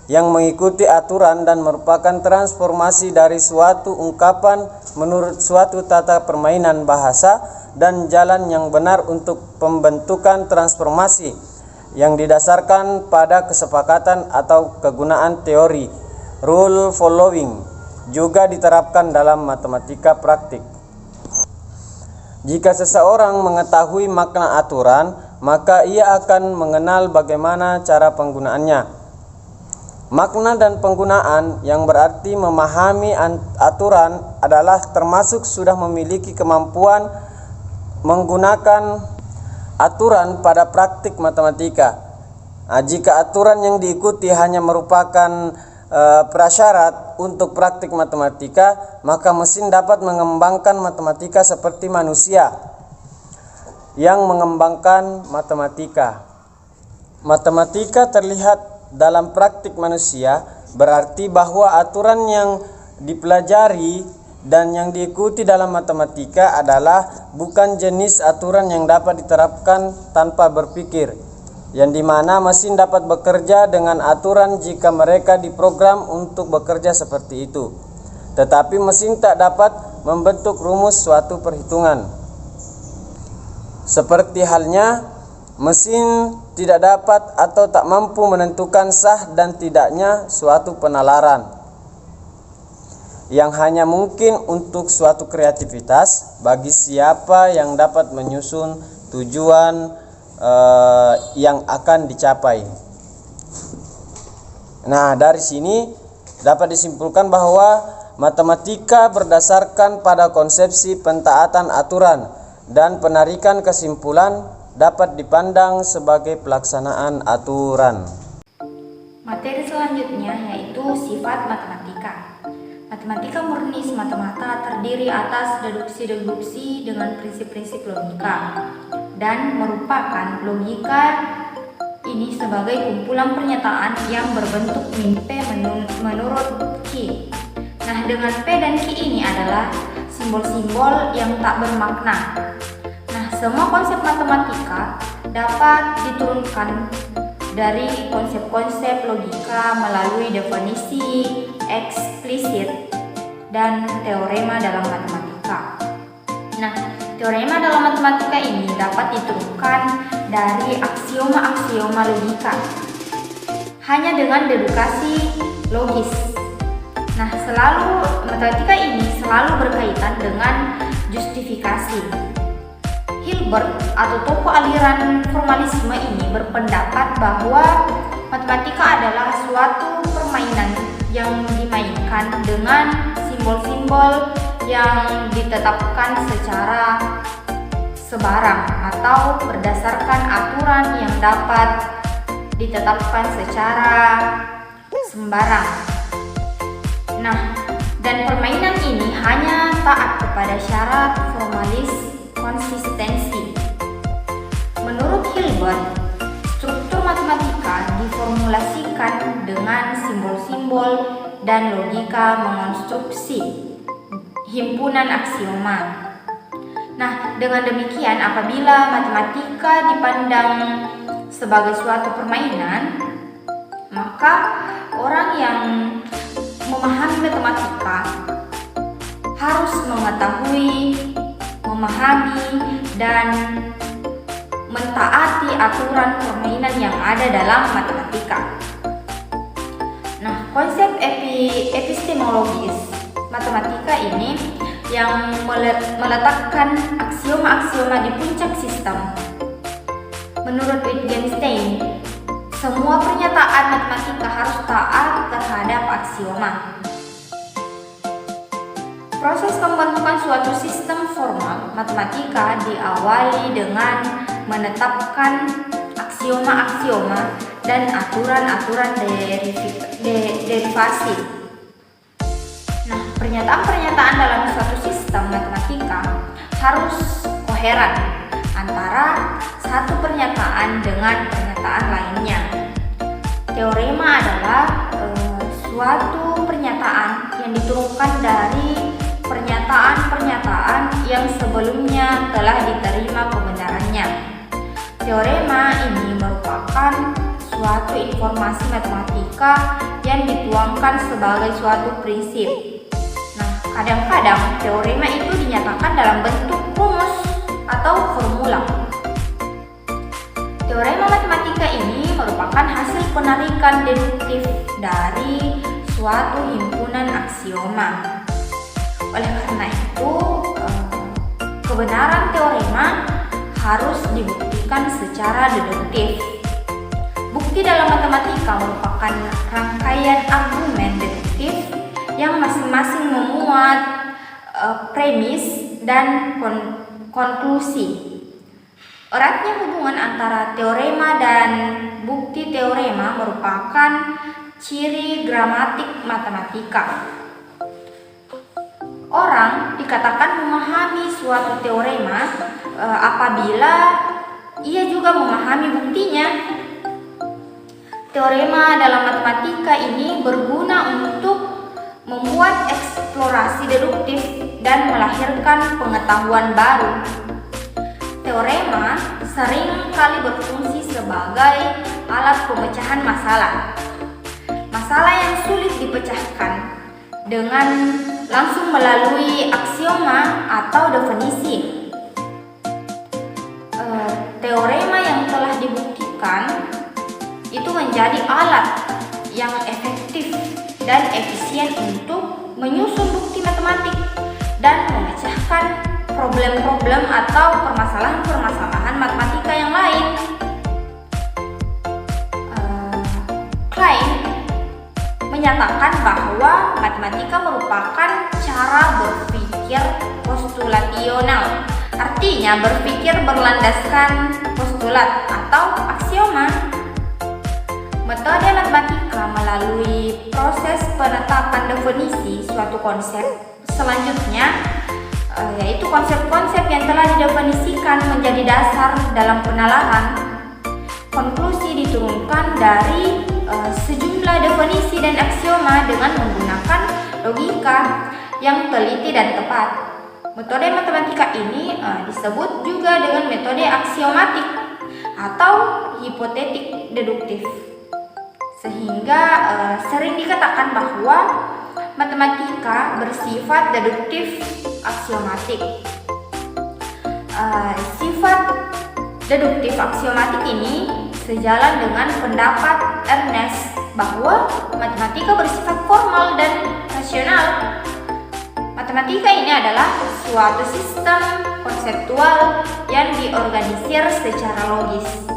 yang mengikuti aturan dan merupakan transformasi dari suatu ungkapan menurut suatu tata permainan bahasa dan jalan yang benar untuk pembentukan transformasi yang didasarkan pada kesepakatan atau kegunaan teori. Rule following juga diterapkan dalam matematika praktik. Jika seseorang mengetahui makna aturan, maka ia akan mengenal bagaimana cara penggunaannya. Makna dan penggunaan yang berarti memahami aturan adalah termasuk sudah memiliki kemampuan menggunakan aturan pada praktik matematika. Jika aturan yang diikuti hanya merupakan prasyarat untuk praktik matematika, maka mesin dapat mengembangkan matematika seperti manusia yang mengembangkan matematika. Matematika terlihat dalam praktik manusia berarti bahwa aturan yang dipelajari dan yang diikuti dalam matematika adalah bukan jenis aturan yang dapat diterapkan tanpa berpikir, yang dimana mesin dapat bekerja dengan aturan jika mereka diprogram untuk bekerja seperti itu, tetapi mesin tak dapat membentuk rumus suatu perhitungan. Seperti halnya mesin tidak dapat atau tak mampu menentukan sah dan tidaknya suatu penalaran, yang hanya mungkin untuk suatu kreativitas bagi siapa yang dapat menyusun tujuan yang akan dicapai. Nah, dari sini dapat disimpulkan bahwa matematika berdasarkan pada konsepsi pentaatan aturan dan penarikan kesimpulan dapat dipandang sebagai pelaksanaan aturan. Materi selanjutnya yaitu sifat matematika. Matematika murni semata-mata terdiri atas deduksi-deduksi dengan prinsip-prinsip logika dan merupakan logika ini sebagai kumpulan pernyataan yang berbentuk P menurut Ki. Nah, dengan P dan Q ini adalah simbol-simbol yang tak bermakna. Nah, semua konsep matematika dapat diturunkan dari konsep-konsep logika melalui definisi eksplisit dan teorema dalam matematika. Nah, teorema dalam matematika ini dapat diturunkan dari aksioma-aksioma logika hanya dengan dedukasi logis. Nah, matematika ini selalu berkaitan dengan justifikasi. Hilbert atau tokoh aliran formalisme ini berpendapat bahwa matematika adalah suatu permainan yang dimainkan dengan simbol-simbol yang ditetapkan secara sebarang atau berdasarkan aturan yang dapat ditetapkan secara sembarang. Nah, dan permainan ini hanya taat kepada syarat formalis konsistensi. Menurut Hilbert, struktur matematika diformulasikan dengan simbol-simbol dan logika mengonstruksi himpunan aksioma. Nah, dengan demikian apabila matematika dipandang sebagai suatu permainan, maka orang yang memahami matematika harus mengetahui, memahami, dan mentaati aturan permainan yang ada dalam matematika. Nah, konsep epistemologis matematika ini yang meletakkan aksioma-aksioma di puncak sistem. Menurut Wittgenstein, semua pernyataan matematika harus taat terhadap aksioma. Proses pembentukan suatu sistem formal matematika diawali dengan menetapkan aksioma-aksioma dan aturan-aturan derivasi. Nah, pernyataan-pernyataan dalam suatu sistem matematika harus koheren antara satu pernyataan dengan pernyataan lainnya. Teorema adalah suatu pernyataan yang diturunkan dari pernyataan-pernyataan yang sebelumnya telah diterima kebenarannya. Teorema ini merupakan suatu informasi matematika yang dituangkan sebagai suatu prinsip. Nah, kadang-kadang teorema itu dinyatakan dalam bentuk rumus atau formula. Teorema matematika ini merupakan hasil penarikan deduktif dari suatu himpunan aksioma. Oleh karena itu, kebenaran teorema harus dibuktikan secara deduktif. Bukti dalam matematika merupakan rangkaian argumen deduktif yang masing-masing memuat premis dan konklusi. Eratnya hubungan antara teorema dan bukti teorema merupakan ciri gramatik matematika. Orang dikatakan memahami suatu teorema apabila ia juga memahami buktinya. Teorema dalam matematika ini berguna untuk membuat eksplorasi deduktif dan melahirkan pengetahuan baru. Teorema sering kali berfungsi sebagai alat pemecahan masalah. Masalah yang sulit dipecahkan dengan langsung melalui aksioma atau definisi. Teorema yang telah dibuktikan itu menjadi alat yang efektif dan efisien untuk menyusun bukti matematik dan memecahkan problem-problem atau permasalahan-permasalahan matematika yang lain. Klein menyatakan bahwa matematika merupakan cara berpikir postulasional, artinya berpikir berlandaskan postulat atau aksioma. Metode matematika melalui proses penetapan definisi suatu konsep selanjutnya, yaitu konsep-konsep yang telah didefinisikan menjadi dasar dalam penalaran. konklusi diturunkan dari sejumlah definisi dan aksioma dengan menggunakan logika yang teliti dan tepat. Metode matematika ini disebut juga dengan metode aksiomatik atau hipotetik deduktif. Sehingga sering dikatakan bahwa matematika bersifat deduktif aksiomatik. Sifat deduktif aksiomatik ini sejalan dengan pendapat Ernest bahwa matematika bersifat formal dan rasional. Matematika ini adalah suatu sistem konseptual yang diorganisir secara logis.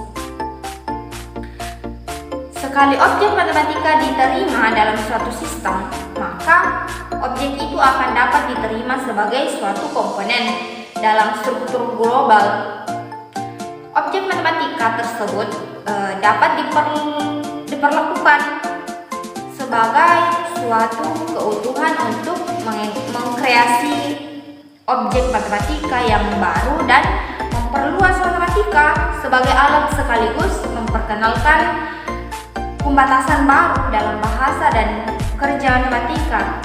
Sekali objek matematika diterima dalam suatu sistem, maka objek itu akan dapat diterima sebagai suatu komponen dalam struktur global. Objek matematika tersebut dapat diperlakukan sebagai suatu keutuhan untuk mengkreasi objek matematika yang baru dan memperluas matematika sebagai alat sekaligus memperkenalkan pembatasan baru dalam bahasa dan kerja matematika.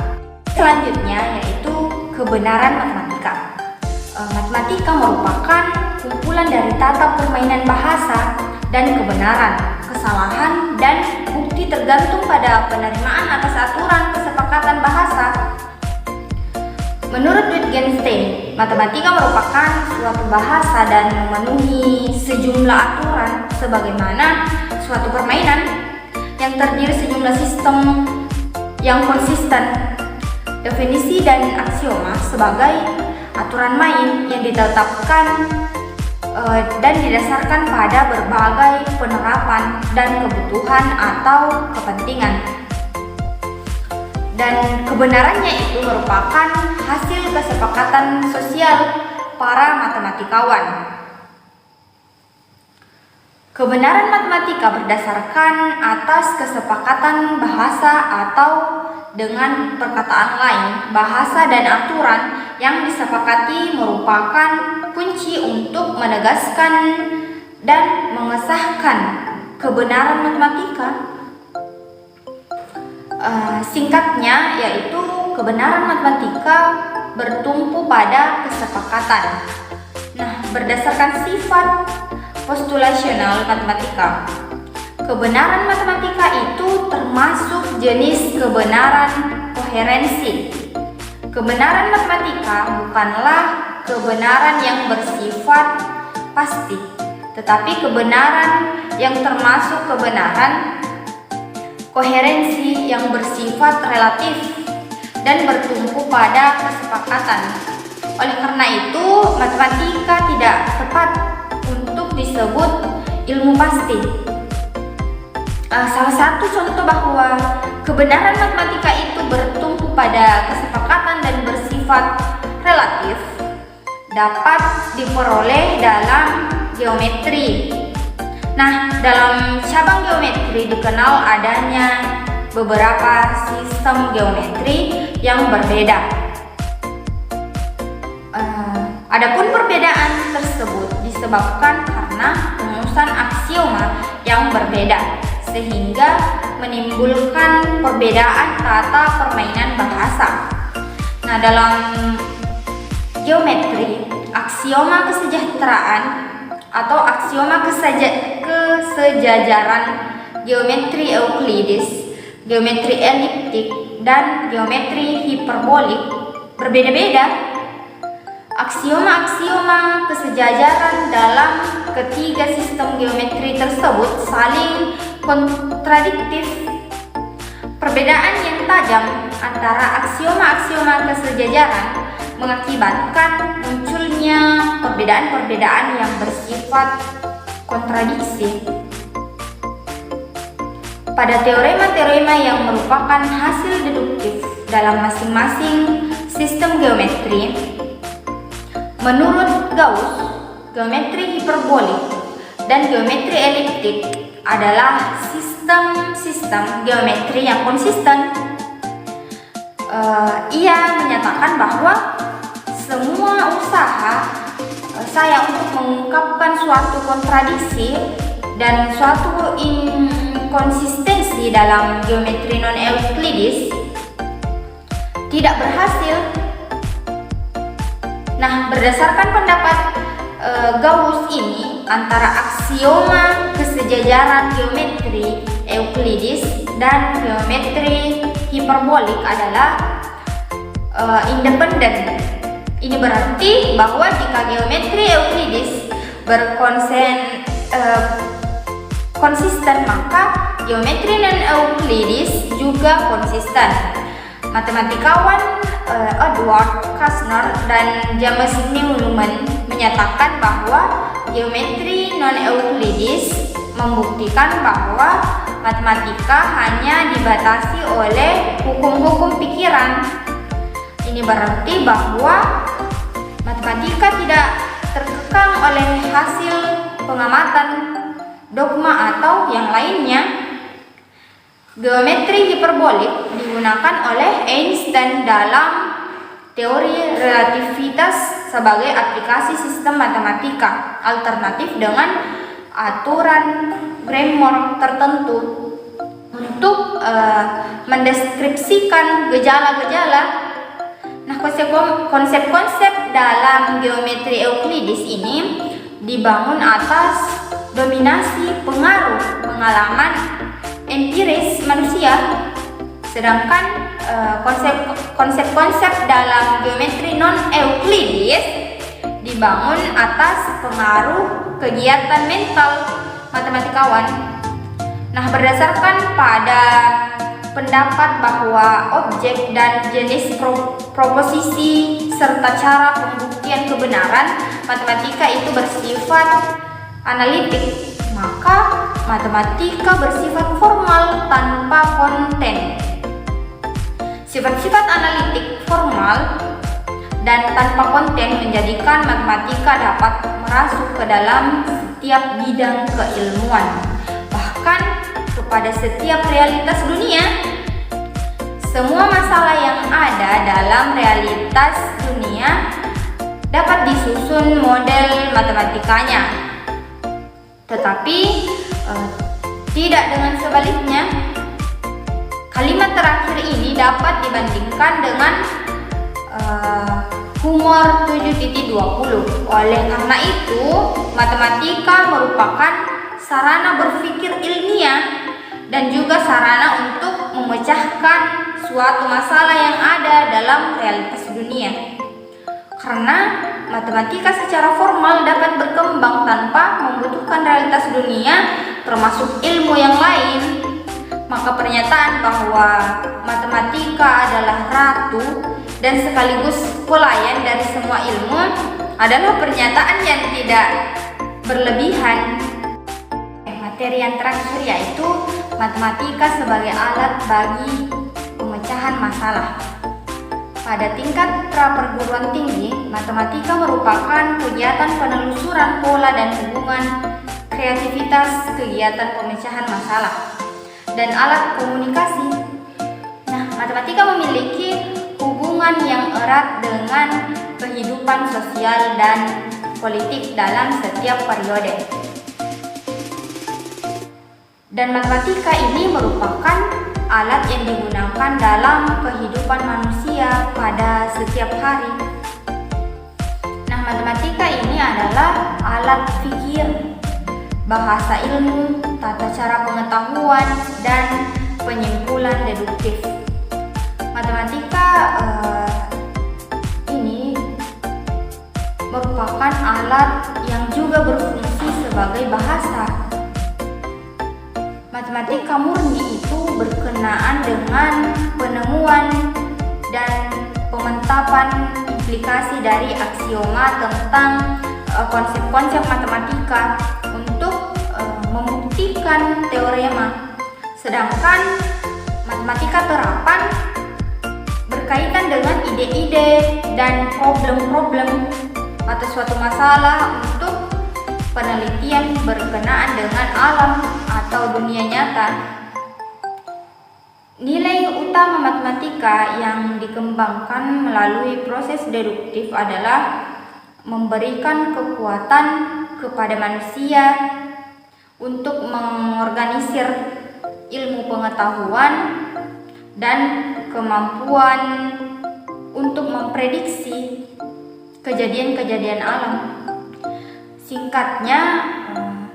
Selanjutnya yaitu kebenaran matematika. Matematika merupakan kumpulan dari tata permainan bahasa dan kebenaran, kesalahan, dan bukti tergantung pada penerimaan atas aturan kesepakatan bahasa. Menurut Wittgenstein, matematika merupakan suatu bahasa dan memenuhi sejumlah aturan sebagaimana suatu permainan yang terdiri sejumlah sistem yang konsisten. Definisi dan aksioma sebagai aturan main yang ditetapkan dan didasarkan pada berbagai penerapan dan kebutuhan atau kepentingan. Dan kebenarannya itu merupakan hasil kesepakatan sosial para matematikawan. Kebenaran matematika berdasarkan atas kesepakatan bahasa atau dengan perkataan lain, bahasa dan aturan yang disepakati merupakan kunci untuk menegaskan dan mengesahkan kebenaran matematika. Singkatnya yaitu kebenaran matematika bertumpu pada kesepakatan. Nah, berdasarkan sifat postulasional matematika, kebenaran matematika itu termasuk jenis kebenaran koherensi. Kebenaran matematika bukanlah kebenaran yang bersifat pasti, tetapi kebenaran yang termasuk kebenaran koherensi yang bersifat relatif dan bertumpu pada kesepakatan. Oleh karena itu, matematika tidak tepat untuk disebut ilmu pasti. Salah satu contoh bahwa kebenaran matematika itu bertumpu pada kesepakatan dan bersifat relatif dapat diperoleh dalam geometri. Nah, dalam cabang geometri dikenal adanya beberapa sistem geometri yang berbeda. Adapun perbedaan tersebut disebabkan karena rumusan aksioma yang berbeda, sehingga menimbulkan perbedaan tata permainan bahasa. Nah, dalam geometri, aksioma kesejahteraan atau aksioma kesejajaran, geometri Euclides, geometri eliptik, dan geometri hiperbolik berbeda-beda. Aksioma-aksioma kesejajaran dalam ketiga sistem geometri tersebut saling kontradiktif. Perbedaan yang tajam antara aksioma-aksioma kesejajaran mengakibatkan munculnya perbedaan-perbedaan yang bersifat kontradiksi. Pada teorema-teorema yang merupakan hasil deduktif dalam masing-masing sistem geometri, menurut Gauss, geometri hiperbolik dan geometri eliptik adalah sistem-sistem geometri yang konsisten. Ia menyatakan bahwa semua usaha saya untuk mengungkapkan suatu kontradiksi dan suatu inkonsistensi dalam geometri non-Euclides tidak berhasil. Nah, berdasarkan pendapat Gauss ini, antara aksioma kesejajaran geometri Euclides dan geometri hiperbolik adalah independen. Ini berarti bahwa jika geometri Euclides konsisten, maka geometri non-Euclides juga konsisten. Matematikawan Edward Kastner dan James Newman menyatakan bahwa geometri non-Euclides membuktikan bahwa matematika hanya dibatasi oleh hukum-hukum pikiran. Ini berarti bahwa matematika tidak terkekang oleh hasil pengamatan, dogma atau yang lainnya. Geometri hiperbolik digunakan oleh Einstein dalam teori relativitas sebagai aplikasi sistem matematika alternatif dengan aturan grammar tertentu untuk mendeskripsikan gejala-gejala. Nah, konsep-konsep dalam geometri Euclides ini dibangun atas dominasi pengaruh pengalaman empiris manusia, sedangkan konsep-konsep dalam geometri non-Euclides dibangun atas pengaruh kegiatan mental matematikawan. Nah, berdasarkan pada pendapat bahwa objek dan jenis proposisi serta cara pembuktian kebenaran matematika itu bersifat analitik, maka matematika bersifat formal tanpa konten. Sifat-sifat analitik formal dan tanpa konten menjadikan matematika dapat merasuk ke dalam setiap bidang keilmuan, bahkan kepada setiap realitas dunia. Semua masalah yang ada dalam realitas dunia dapat disusun model matematikanya, tetapi tidak dengan sebaliknya. Kalimat terakhir ini dapat dibandingkan dengan humor 7.20. Oleh karena itu, matematika merupakan sarana berpikir ilmiah dan juga sarana untuk memecahkan suatu masalah yang ada dalam realitas dunia. Karena matematika secara formal dapat berkembang tanpa membutuhkan realitas dunia termasuk ilmu yang lain, maka pernyataan bahwa matematika adalah ratu dan sekaligus pelayan dari semua ilmu adalah pernyataan yang tidak berlebihan. Materi yang terakhir yaitu matematika sebagai alat bagi pemecahan masalah. Pada tingkat pra-perguruan tinggi, matematika merupakan kegiatan penelusuran pola dan hubungan kreativitas kegiatan pemecahan masalah dan alat komunikasi. Nah, matematika memiliki hubungan yang erat dengan kehidupan sosial dan politik dalam setiap periode. Dan matematika ini merupakan alat yang digunakan dalam kehidupan manusia pada setiap hari. Nah, matematika ini adalah alat pikir, bahasa ilmu, tata cara pengetahuan, dan penyimpulan deduktif. Matematika ini merupakan alat yang juga berfungsi sebagai bahasa. Matematika murni itu berkenaan dengan penemuan dan pemantapan implikasi dari aksioma tentang konsep-konsep matematika untuk membuktikan teorema. Sedangkan matematika terapan berkaitan dengan ide-ide dan problem-problem atau suatu masalah untuk penelitian berkenaan dengan alam atau dunia nyata. Nilai utama matematika yang dikembangkan melalui proses deduktif adalah memberikan kekuatan kepada manusia untuk mengorganisir ilmu pengetahuan dan kemampuan untuk memprediksi kejadian-kejadian alam. Singkatnya,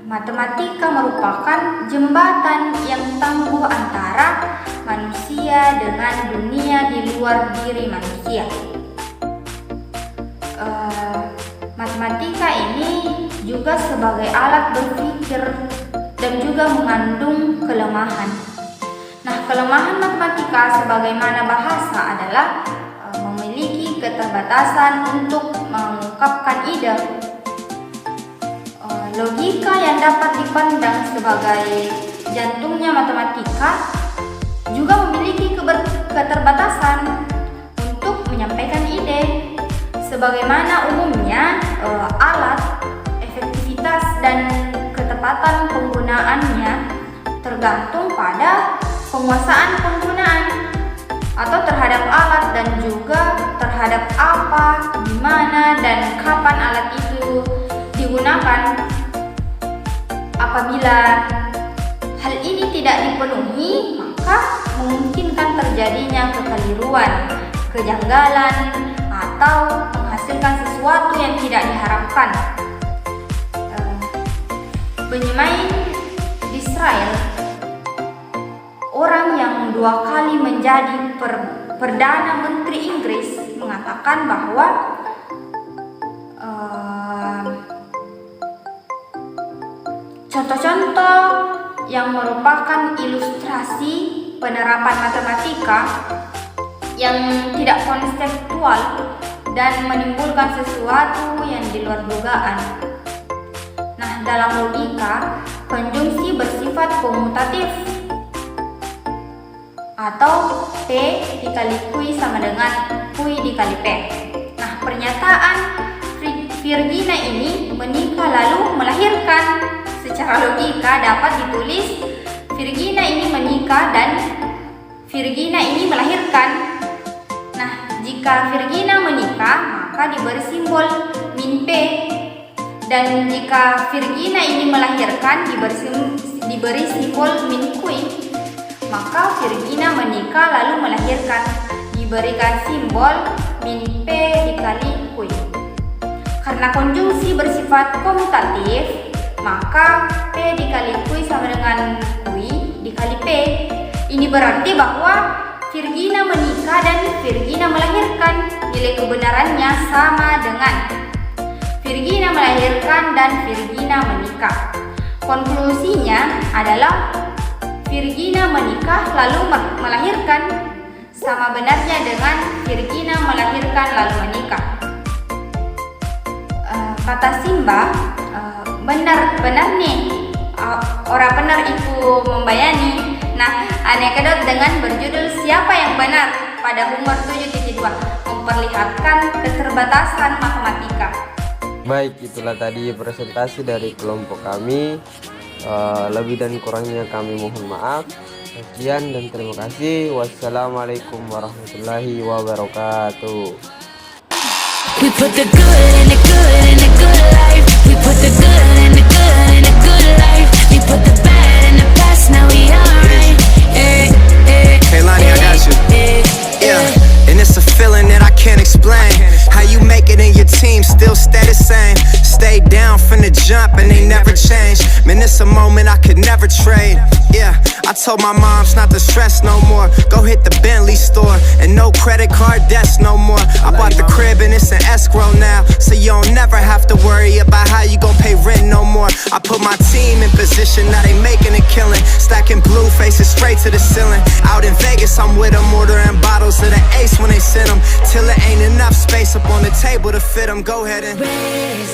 matematika merupakan jembatan yang tangguh antara manusia dengan dunia di luar diri manusia. Matematika ini juga sebagai alat berpikir dan juga mengandung kelemahan. Nah, kelemahan matematika sebagaimana bahasa adalah memiliki keterbatasan untuk mengungkapkan ide. Logika yang dapat dipandang sebagai jantungnya matematika juga memiliki keterbatasan untuk menyampaikan ide. Sebagaimana umumnya alat, efektivitas dan ketepatan penggunaannya tergantung pada penguasaan penggunaan atau terhadap alat dan juga terhadap apa, di mana dan kapan alat itu digunakan. Apabila hal ini tidak dipenuhi, maka memungkinkan terjadinya kekeliruan, kejanggalan, atau menghasilkan sesuatu yang tidak diharapkan. Penyemain Israel, orang yang 2 kali menjadi Perdana Menteri Inggris, mengatakan bahwa contoh-contoh yang merupakan ilustrasi penerapan matematika yang tidak konseptual dan menimbulkan sesuatu yang di luar dugaan. Nah, dalam logika, konjungsi bersifat komutatif atau P dikali Q sama dengan Q dikali P. Nah, pernyataan Virginia ini menikah lalu melahirkan. Secara logika dapat ditulis Virginia ini menikah dan Virginia ini melahirkan. Nah, jika Virginia menikah, maka diberi simbol min P. Dan jika Virginia ini melahirkan, diberi simbol min Q. Maka Virginia menikah lalu melahirkan, diberikan simbol min P dikali Q. Karena konjungsi bersifat komutatif, maka P dikali Q sama dengan Q dikali P. Ini berarti bahwa Virginia menikah dan Virginia melahirkan. Nilai kebenarannya sama dengan Virginia melahirkan dan Virginia menikah. Konklusinya adalah Virginia menikah lalu melahirkan sama benarnya dengan Virginia melahirkan lalu menikah. Kata Simba, benar nih, orang benar itu membayani. Nah, anekdot dengan berjudul Siapa yang Benar pada Humor 7.2 memperlihatkan keterbatasan matematika. Baik, itulah tadi presentasi dari kelompok kami. Lebih dan kurangnya kami mohon maaf. Sekian dan terima kasih. Wassalamualaikum warahmatullahi wabarakatuh. We put the good in the good in the good life. We put the good in the good in the good life. We put the bad in the past, now we alright. Hey Lonnie, I got you. Yeah, and it's a feeling that I can't explain. How you make it in your team still stay the same. Stay down from the jump and they never change. Man, it's a moment I could never trade. Yeah, I told my moms not to stress no more. Go hit the Bentley store and no credit card debts no more. I bought the crib and it's an escrow now, so you don't never have to worry about how you gon' pay rent no more. I put my team in position, now they making a killing. Stacking blue faces straight to the ceiling. Out in Vegas, I'm with them, ordering bottles of the Ace when they send them. Till it ain't enough space up on the table to fit them. Go ahead and Raise